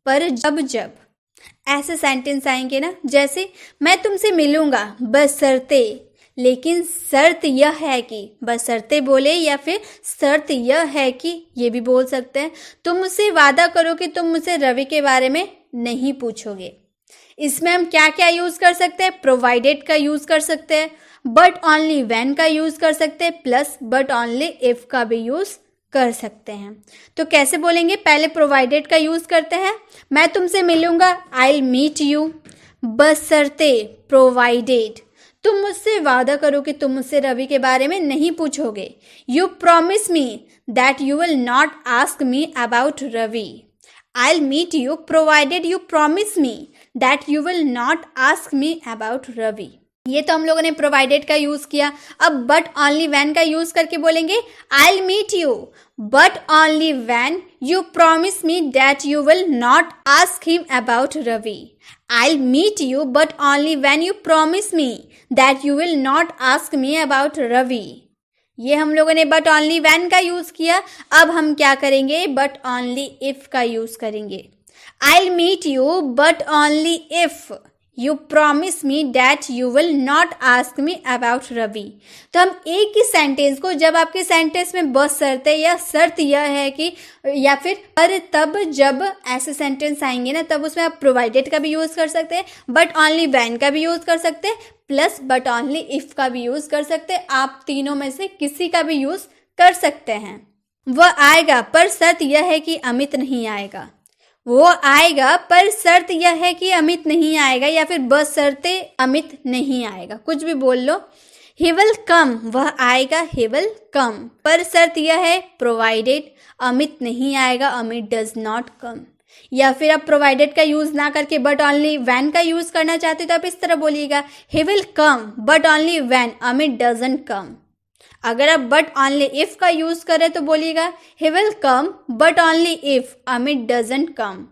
पर जब जब। ऐसे सेंटेंस आएंगे ना, जैसे मैं तुमसे मिलूंगा बशर्ते, लेकिन शर्त यह है कि, बशर्ते बोले या फिर शर्त यह है कि, ये भी बोल सकते हैं। तुम मुझसे वादा करो कि तुम मुझसे रवि के बारे में नहीं पूछोगे। इसमें हम क्या क्या यूज कर सकते हैं? प्रोवाइडेड का यूज कर सकते हैं, बट ओनली व्हेन का यूज कर सकते हैं, प्लस बट ओनली इफ का भी यूज कर सकते हैं। तो कैसे बोलेंगे? पहले प्रोवाइडेड का यूज करते हैं, मैं तुमसे मिलूंगा, आई विल मीट यू। बशर्ते, प्रोवाइडेड, तुम मुझसे वादा करो कि तुम मुझसे रवि के बारे में नहीं पूछोगे। You promise me that you will not ask me about Ravi. I will meet you provided you promise me that you will not ask me about Ravi. ये तो हम लोगों ने प्रोवाइडेड का यूज किया। अब बट ओनली व्हेन का यूज करके बोलेंगे, I will meet you but only when you promise me that you will not ask him about Ravi. I will meet you but only when you promise me that you will not ask me about Ravi. ये हम लोगों ने but only when का use किया। अब हम क्या करेंगे? बट ओनली इफ का यूज करेंगे। I will meet you but only if you promise me that you will not ask me about Ravi. तो हम एक ही सेंटेंस को, जब आपके सेंटेंस में बशर्ते या शर्त यह है कि, या फिर पर तब जब ऐसे सेंटेंस आएंगे ना, तब उसमें आप प्रोवाइडेड का भी यूज कर सकते हैं, बट ओनली व्हेन का भी यूज कर सकते हैं, प्लस बट ओनली इफ का भी यूज कर सकते हैं। आप तीनों में से किसी का भी यूज कर सकते हैं। वह आएगा पर शर्त यह है कि अमित नहीं आएगा। वो आएगा पर शर्त यह है कि अमित नहीं आएगा, या फिर बशर्ते अमित नहीं आएगा, कुछ भी बोल लो। ही विल कम, वह आएगा, ही विल कम, पर शर्त यह है प्रोवाइडेड अमित नहीं आएगा, अमित डज नॉट कम। या फिर आप प्रोवाइडेड का यूज ना करके बट ओनली व्हेन का यूज करना चाहते तो आप इस तरह बोलिएगा, he will come but only when Amit doesn't come. अगर आप बट ओनली इफ का यूज करें तो बोलिएगा, he will come but only if Amit doesn't come.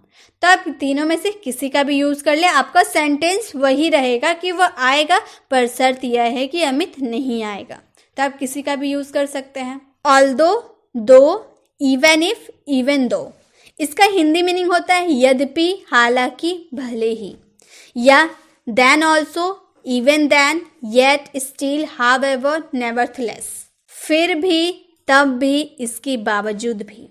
तो आप तीनों में से किसी का भी यूज कर ले, आपका सेंटेंस वही रहेगा कि वह आएगा, पर शर्त यह है कि अमित नहीं आएगा। तो आप किसी का भी यूज कर सकते हैं। ऑल्दो, दो, इवन इफ, इवन दो। इसका हिंदी मीनिंग होता है यद्यपि, हालांकि, भले ही। या then also, even then, yet, still, however, nevertheless. फिर भी, तब भी, इसके बावजूद भी।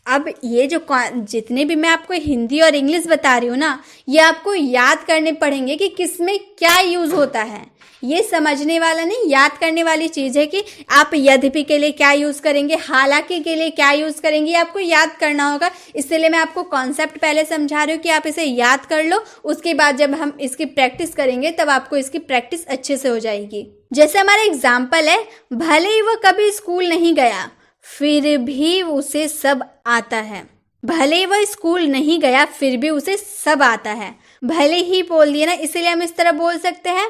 अब ये जो जितने भी मैं आपको हिंदी और इंग्लिश बता रही हूँ ना, ये आपको याद करने पड़ेंगे कि किसमें क्या यूज होता है। ये समझने वाला नहीं, याद करने वाली चीज है कि आप यद्यपि के लिए क्या यूज करेंगे, हालांकि के लिए क्या यूज करेंगे, ये आपको याद करना होगा। इसलिए मैं आपको कॉन्सेप्ट पहले समझा रही हूँ कि आप इसे याद कर लो, उसके बाद जब हम इसकी प्रैक्टिस करेंगे तब आपको इसकी प्रैक्टिस अच्छे से हो जाएगी। जैसे हमारा एग्जाम्पल है, भले ही वो कभी स्कूल नहीं गया फिर भी उसे सब आता है। भले ही वह स्कूल नहीं गया फिर भी उसे सब आता है। भले ही बोल दिया ना, इसलिए हम इस तरह बोल सकते हैं,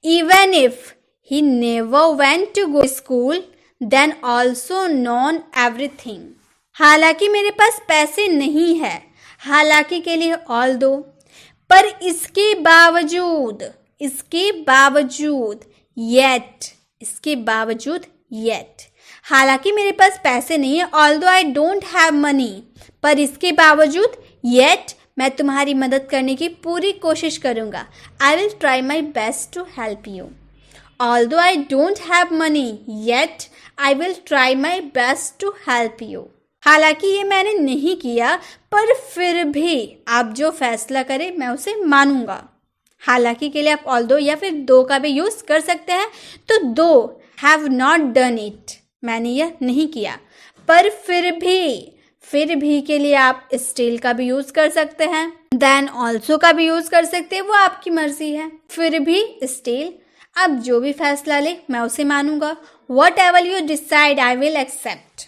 even if he never went to go school then also known everything. हालांकि मेरे पास पैसे नहीं है, हालांकि के लिए ऑल्दो, पर इसके बावजूद येट, इसके बावजूद येट। हालांकि मेरे पास पैसे नहीं है, although I don't have money, पर इसके बावजूद येट मैं तुम्हारी मदद करने की पूरी कोशिश करूंगा। I will try my best to help you. Although I don't have money yet I will try my best to help you. हालांकि ये मैंने नहीं किया, पर फिर भी आप जो फैसला करें मैं उसे मानूंगा। हालांकि के लिए आप ऑल्दो या फिर दो का भी यूज कर सकते हैं। तो दो हैव नॉट डन इट, मैंने यह नहीं किया, पर फिर भी के लिए आप स्टिल का भी यूज कर सकते हैं, देन ऑल्सो का भी यूज कर सकते हैं, वो आपकी मर्जी है। फिर भी स्टिल, आप जो भी फैसला ले मैं उसे मानूंगा। Whatever you decide I will accept.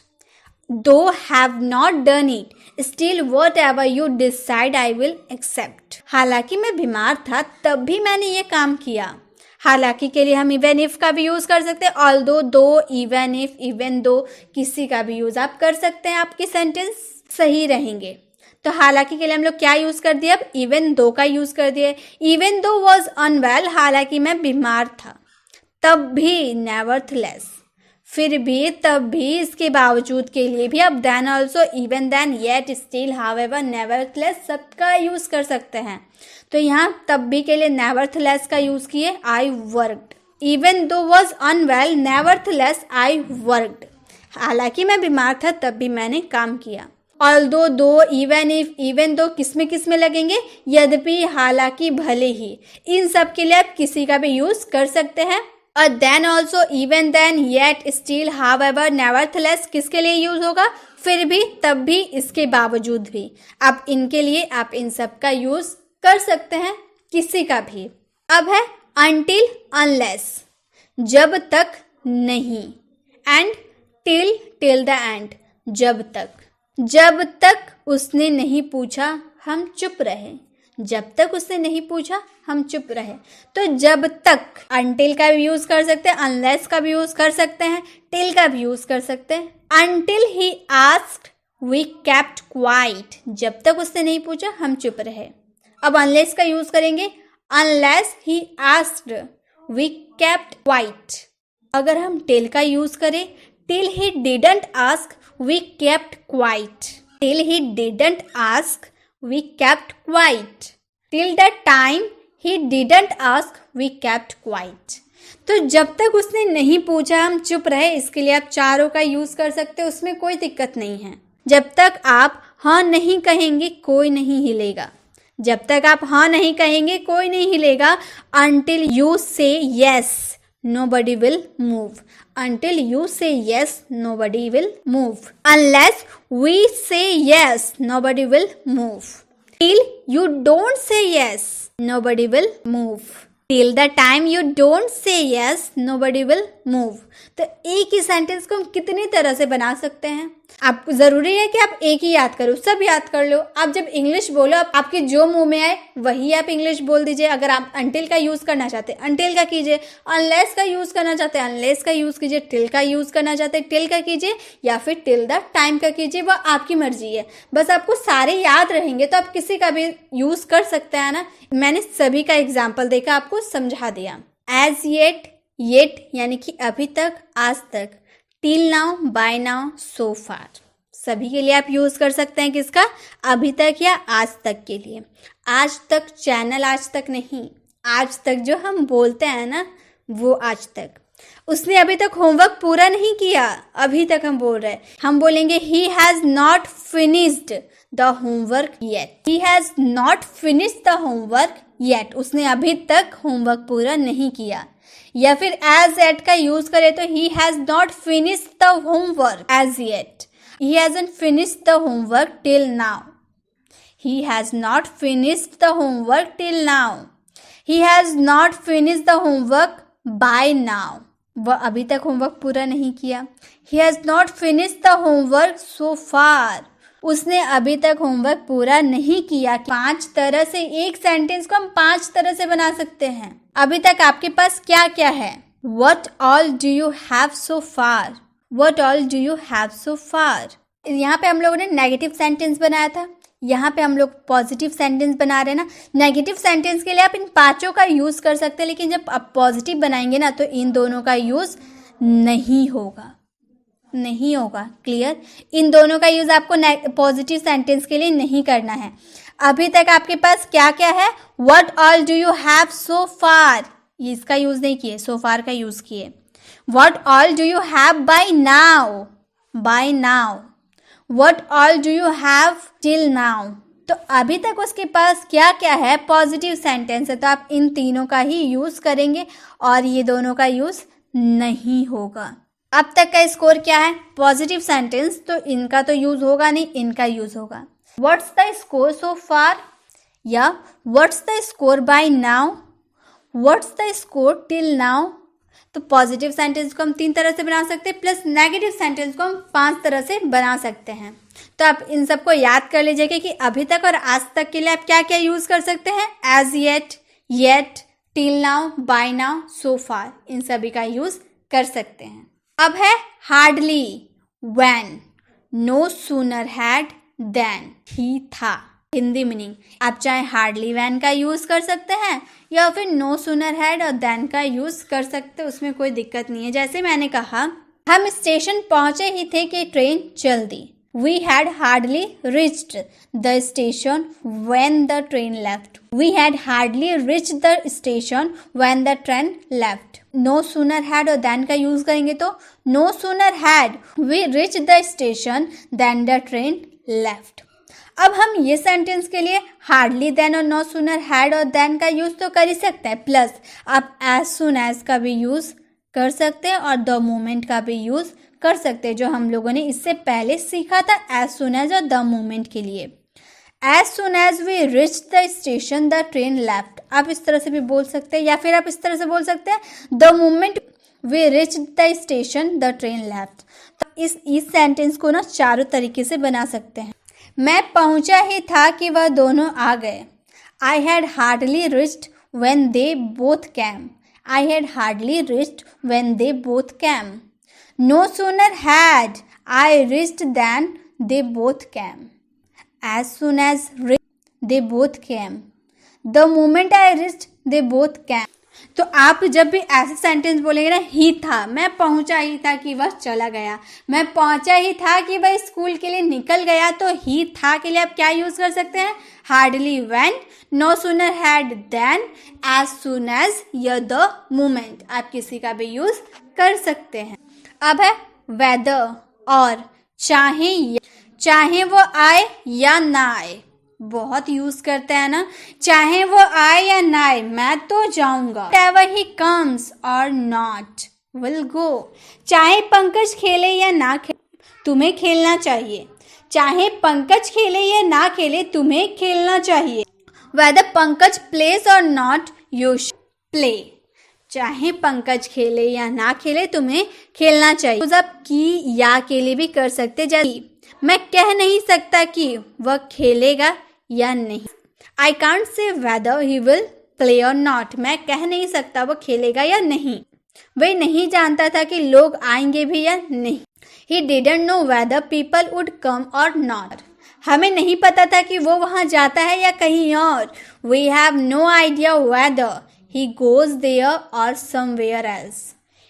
Though have not done it still whatever you decide I will accept. हालांकि मैं बीमार था तब भी मैंने ये काम किया। हालांकि के लिए हम इवन इफ का भी यूज कर सकते हैं, ऑल्दो, दो, इवन इफ, इवन दो, किसी का भी यूज आप कर सकते हैं, आपके सेंटेंस सही रहेंगे। तो हालांकि के लिए हम लोग क्या यूज कर दिया, अब इवन दो का यूज कर दिया। इवन दो वॉज अनवेल, हालांकि मैं बीमार था, तब भी, नेवरथलेस, फिर भी, तब भी, इसके बावजूद के लिए भी आप then also, even then, yet, still, however, nevertheless सबका यूज कर सकते हैं। तो यहाँ तब भी के लिए नेवरथलेस का यूज किए, I worked. Even though was unwell, nevertheless I worked. हालांकि मैं बीमार था तब भी मैंने काम किया। ऑल्दो, दो, इवन इफ, इवन दो किस में लगेंगे, यद्यपि, हालांकि, भले ही, इन सब के लिए आप किसी का भी यूज कर सकते हैं। और then also, even then, yet, still, however, nevertheless किसके लिए यूज होगा, फिर भी, तब भी, इसके बावजूद भी। आप इनके लिए आप इन सब का यूज कर सकते हैं, किसी का भी। अब है अनटिल, अनलेस, जब तक नहीं, and till, till the end, जब तक उसने नहीं पूछा हम चुप रहे, जब तक उसने नहीं पूछा हम चुप रहे। तो जब तक, अनटिल का भी यूज कर सकते हैं, अनलेस का भी यूज कर सकते हैं, टिल का भी यूज कर सकते हैं। Until he asked we kept quiet, जब तक उसने नहीं पूछा हम चुप रहे। अब अनलेस का यूज करेंगे, unless he asked we kept quiet. अगर हम टिल का यूज करें, till he didn't ask we kept quiet, till he didn't ask we kept quiet, till the time he didn't ask we kept quiet। तो जब तक उसने नहीं पूछा हम चुप रहे, इसके लिए आप चारों का यूज कर सकते हो, उसमें कोई दिक्कत नहीं है। जब तक आप हाँ नहीं कहेंगे कोई नहीं हिलेगा, जब तक आप हाँ नहीं कहेंगे कोई नहीं हिलेगा। until you say yes nobody will move, until you say yes nobody will move, unless we say yes nobody will move, till you don't say yes nobody will move, till the time you don't say yes nobody will move। तो एक ही sentence को हम कितनी तरह से बना सकते हैं, आपको जरूरी है कि आप एक ही याद करो, सब याद कर लो। आप जब इंग्लिश बोलो, आपके जो मुंह में आए वही आप इंग्लिश बोल दीजिए। अगर आप अनटिल का यूज करना चाहते हैं अनटिल का कीजिए, अनलेस का यूज करना चाहते हैं अनलेस का यूज कीजिए, टिल का यूज करना चाहते हैं टिल का कीजिए, या फिर टिल द टाइम का कीजिए, वह आपकी मर्जी है। बस आपको सारे याद रहेंगे तो आप किसी का भी यूज कर सकते हैं ना। मैंने सभी का एग्जाम्पल देकर आपको समझा दिया। एज येट, येट यानी कि अभी तक, आज तक, till now, by now, so फार, सभी के लिए आप यूज कर सकते हैं। किसका, अभी तक या आज तक के लिए। आज तक चैनल आज तक नहीं, आज तक जो हम बोलते हैं ना वो आज तक। उसने अभी तक होमवर्क पूरा नहीं किया, अभी तक हम बोल रहे हैं, हम बोलेंगे ही has not finished the homework yet, he has not finished the homework yet, उसने अभी तक होमवर्क पूरा नहीं किया। या फिर एज एट का यूज करें तो he has not finished the homework as yet, he hasn't finished the homework till now, he has not finished the homework till now, he has not finished the homework by now, वह अभी तक homework पूरा नहीं किया। he has not finished the homework so far, उसने अभी तक homework पूरा नहीं किया। 5 तरह से एक सेंटेंस को हम 5 तरह से बना सकते हैं। अभी तक आपके पास क्या क्या है, what all do you have so far, What all do you have so far? यहाँ पे हम लोगों ने नेगेटिव सेंटेंस बनाया था, यहाँ पे हम लोग पॉजिटिव सेंटेंस बना रहे हैं ना। नेगेटिव सेंटेंस के लिए आप इन पांचों का यूज कर सकते हैं, लेकिन जब आप पॉजिटिव बनाएंगे ना तो इन दोनों का यूज नहीं होगा, नहीं होगा। क्लियर? इन दोनों का यूज आपको पॉजिटिव सेंटेंस के लिए नहीं करना है। अभी तक आपके पास क्या क्या है? What all do you have so far, इसका यूज नहीं किए, सो फार का यूज किए। What all do you have by now, by now. What all do you have till now, तो अभी तक उसके पास क्या क्या है? पॉजिटिव सेंटेंस है, तो आप इन तीनों का ही यूज करेंगे और ये दोनों का यूज नहीं होगा। अब तक का स्कोर क्या है? पॉजिटिव सेंटेंस, तो इनका तो यूज होगा नहीं, इनका यूज होगा। व्हाट्स द स्कोर सो फार या what's the score bye now, what's the score till now. तो पॉजिटिव सेंटेंस को हम 3 तरह से बना सकते हैं, प्लस नेगेटिव सेंटेंस को हम 5 तरह से बना सकते हैं। तो आप इन सबको याद कर लीजिएगा कि अभी तक और आज तक के लिए आप क्या क्या यूज कर सकते हैं। As yet, yet, till now, by now, so far, इन सभी का यूज कर सकते हैं। अब है hardly, when, no sooner had then, ही था। हिंदी मीनिंग आप चाहे हार्डली व्हेन का यूज कर सकते हैं या फिर नो सूनर हैड और देन का यूज कर सकते हैं, उसमें कोई दिक्कत नहीं है। जैसे मैंने कहा, हम स्टेशन पहुंचे ही थे कि ट्रेन चल दी। We had hardly reached the station when the train left. We had hardly reached the station when the train left. No sooner had और than का यूज करेंगे तो no sooner had we reached the station than the train left. अब हम ये sentence के लिए hardly then और नो सूनर हैड और देन का यूज तो कर ही सकते हैं, प्लस आप एज सून एज का भी यूज कर सकते हैं और द मोमेंट का भी यूज कर सकते हैं, जो हम लोगों ने इससे पहले सीखा था एज सून एज और द मोमेंट के लिए। As soon as we reach the station the train left, आप इस तरह से भी बोल सकते हैं, या फिर आप इस तरह से बोल सकते हैं the moment we reach the station the train left. तो इस सेंटेंस को ना चारों तरीके से बना सकते हैं। मैं पहुंचा ही था कि वह दोनों आ गए। I had hardly reached when they both came, I had hardly reached when they both came. No sooner had I reached then they both came, as soon as they both came, the moment I reached they both came. तो आप जब भी ऐसे sentence बोलेंगे ना, ही था, मैं पहुंचा ही था कि वह चला गया, मैं पहुंचा ही था कि वह स्कूल के लिए निकल गया, तो ही था के लिए आप क्या यूज कर सकते हैं? Hardly when, no sooner had then, as soon as या द मोमेंट, आप किसी का भी यूज कर सकते हैं। अब है वेदर, और चाहे वो आए या ना आए, बहुत यूज करते हैं ना, चाहे वो आए या ना आए मैं तो जाऊंगा। Whatever he comes or not will go, चाहे पंकज खेले या ना खेले तुम्हें खेलना चाहिए, चाहे पंकज खेले या ना खेले तुम्हें खेलना चाहिए। Whether Pankaj plays or not you should play, चाहे पंकज खेले या ना खेले तुम्हें खेलना चाहिए। तो आप की या के लिए भी कर सकते, जैसे मैं कह नहीं सकता कि वह खेलेगा या नहीं। I can't say weather he will play और नॉट, मैं कह नहीं सकता वो खेलेगा या नहीं। वह नहीं जानता था कि लोग आएंगे भी या नहीं। He didn't know whether people would come और नॉट, हमें नहीं पता था कि वो वहां जाता है या कहीं और। We have no idea whether he goes there or somewhere else,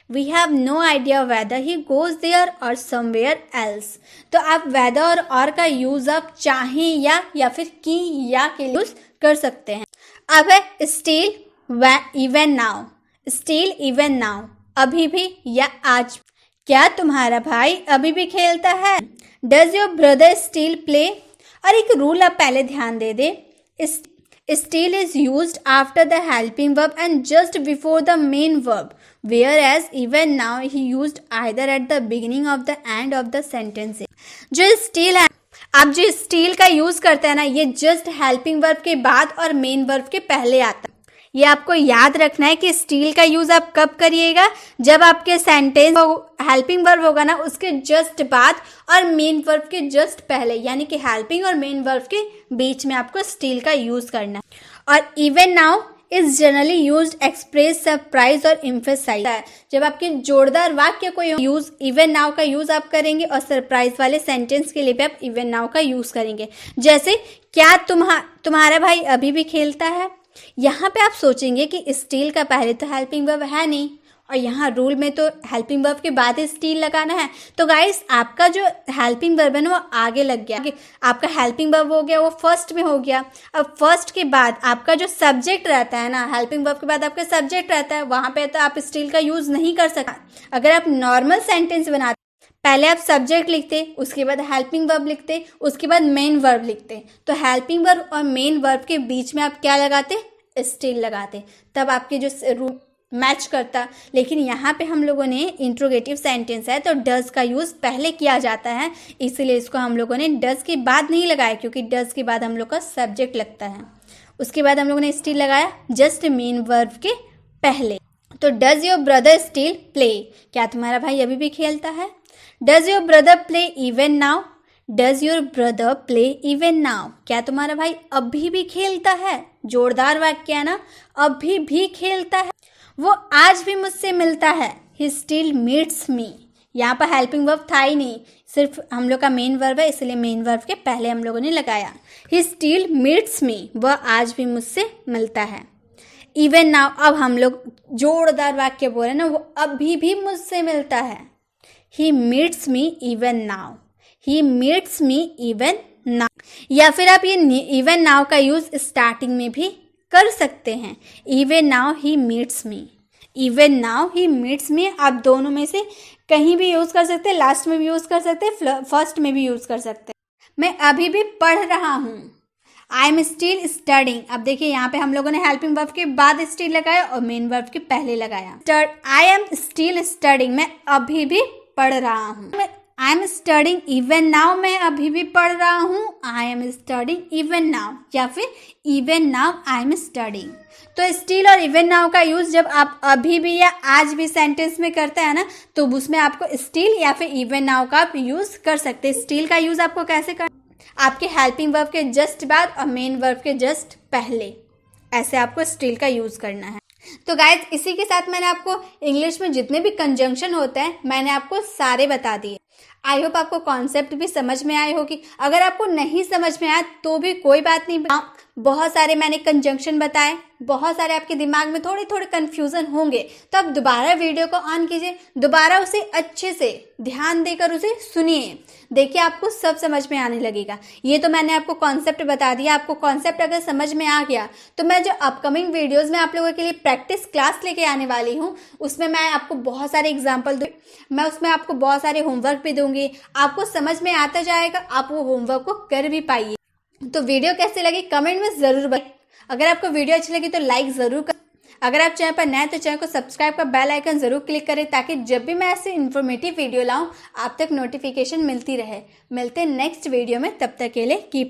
We have no idea whether he goes there or somewhere else. तो आप whether और का यूज आप चाहे या फिर की या के यूज कर सकते हैं। अब है still, even now, still even now, अभी भी या आज। क्या तुम्हारा भाई अभी भी खेलता है? Does your brother still play? और एक रूल आप पहले ध्यान दे दे, still is used after the helping verb and just before the main verb, whereas even now he used either at the beginning of the end of the sentence. जो still है, आप जो still का use करते हैं ना, ये just helping verb के बाद और main verb के पहले आता है। ये आपको याद रखना है कि स्टील का यूज आप कब करिएगा, जब आपके सेंटेंस हेल्पिंग वर्ब होगा ना उसके जस्ट बाद और मेन वर्ब के जस्ट पहले, यानी कि हेल्पिंग और मेन वर्ब के बीच में आपको स्टील का यूज करना है। और even now is generally used express surprise और एम्फसाइज। जब आपके जोरदार वाक्य को यूज इवन नाउ का यूज आप करेंगे और सरप्राइज वाले सेंटेंस के लिए भी आप इवन नाउ का यूज करेंगे। जैसे क्या तुम्हारा भाई अभी भी खेलता है। यहाँ पे आप सोचेंगे कि स्टिल का पहले तो हेल्पिंग वर्ब है नहीं और यहाँ रूल में तो हेल्पिंग वर्ब के बाद ही स्टिल लगाना है। तो गाइस आपका जो हेल्पिंग वर्ब है ना वो आगे लग गया। आपका हेल्पिंग वर्ब हो गया वो फर्स्ट में हो गया। अब फर्स्ट के बाद आपका जो सब्जेक्ट रहता है ना, हेल्पिंग वर्ब के बाद आपका सब्जेक्ट रहता है, वहाँ पे तो आप स्टिल का यूज नहीं कर सकते। अगर आप नॉर्मल सेंटेंस बनाते पहले आप सब्जेक्ट लिखते, उसके बाद हेल्पिंग वर्ब लिखते, उसके बाद मेन वर्ब लिखते, तो हेल्पिंग वर्ब और मेन वर्ब के बीच में आप क्या लगाते, स्टिल लगाते, तब आपके जो मैच करता। लेकिन यहाँ पे हम लोगों ने इंट्रोगेटिव सेंटेंस है तो डज का यूज़ पहले किया जाता है, इसलिए इसको हम लोगों ने डज के बाद नहीं लगाया, क्योंकि डज के बाद हम लोग का सब्जेक्ट लगता है। उसके बाद हम लोगों ने स्टिल लगाया जस्ट मेन वर्ब के पहले। तो does your brother still play, क्या तुम्हारा भाई अभी भी खेलता है। Does your brother play even now, does your brother play even now, क्या तुम्हारा भाई अभी भी खेलता है। जोरदार वाक्य है ना, अभी भी खेलता है। वो आज भी मुझसे मिलता है, ही स्टिल मीट्स मी। यहाँ पर हेल्पिंग वर्ब था ही नहीं, सिर्फ हम लोग का मेन वर्ब है, इसलिए मेन वर्ब के पहले हम लोगों ने लगाया ही स्टिल मीट्स मी, वह आज भी मुझसे मिलता है। इवन नाउ, अब हम लोग जोरदार वाक्य बोल रहे हैं ना, वो अभी भी मुझसे मिलता है। He meets me even now, he meets me even now. या फिर आप ये इवन नाउ का यूज स्टार्टिंग में भी कर सकते हैं। Even now he meets me, even now he meets मी, आप दोनों में से कहीं भी यूज कर सकते हैं, लास्ट में भी यूज कर सकते हैं, फर्स्ट में भी यूज कर सकते हैं। मैं अभी भी पढ़ रहा हूँ, आई एम स्टिल स्टडिंग। अब देखिए यहाँ पे हम लोगों ने हेल्पिंग वर्ब के बाद स्टिल लगाया और मेन वर्ब के पहले लगाया। आई एम स्टिल स्टडिंग, मैं अभी भी पढ़ रहा हूँ। I am studying even now, मैं अभी भी पढ़ रहा हूँ, I am studying even now, या फिर even now I am studying. तो स्टिल और इवन नाउ का यूज जब आप अभी भी या आज भी सेंटेंस में करते हैं ना, तो उसमें आपको स्टिल या फिर इवन नाउ का आप यूज कर सकते हैं। स्टिल का यूज आपको कैसे करना, आपके हेल्पिंग वर्ब के जस्ट बाद और मेन वर्ब के जस्ट पहले, ऐसे आपको स्टिल का यूज करना है। तो गाइस इसी के साथ मैंने आपको इंग्लिश में जितने भी कंजंक्शन होते हैं मैंने आपको सारे बता दिए। आई होप आपको कॉन्सेप्ट भी समझ में आई होगी। अगर आपको नहीं समझ में आया तो भी कोई बात नहीं, बहुत सारे मैंने कंजंक्शन बताए, बहुत सारे आपके दिमाग में थोड़े थोड़े कंफ्यूजन होंगे, तो आप दोबारा वीडियो को ऑन कीजिए, दोबारा उसे अच्छे से ध्यान देकर उसे सुनिए, देखिए आपको सब समझ में आने लगेगा। ये तो मैंने आपको कॉन्सेप्ट बता दिया, आपको कॉन्सेप्ट अगर समझ में आ गया तो मैं जो अपकमिंग वीडियोस में आप लोगों के लिए प्रैक्टिस क्लास लेके आने वाली हूँ, उसमें मैं आपको बहुत सारे एग्जाम्पल दूँगी, मैं उसमें आपको बहुत सारे होमवर्क भी दूंगी, आपको समझ में आता जाएगा, आप वो होमवर्क को कर भी पाइए। तो वीडियो कैसे लगी कमेंट में जरूर बताइए। अगर आपको वीडियो अच्छी लगी तो लाइक जरूर करें। अगर आप चैनल पर नए तो चैनल को सब्सक्राइब कर बेल आइकन जरूर क्लिक करें, ताकि जब भी मैं ऐसे इन्फॉर्मेटिव वीडियो लाऊं आप तक नोटिफिकेशन मिलती रहे। मिलते हैं नेक्स्ट वीडियो में, तब तक के लिए कीप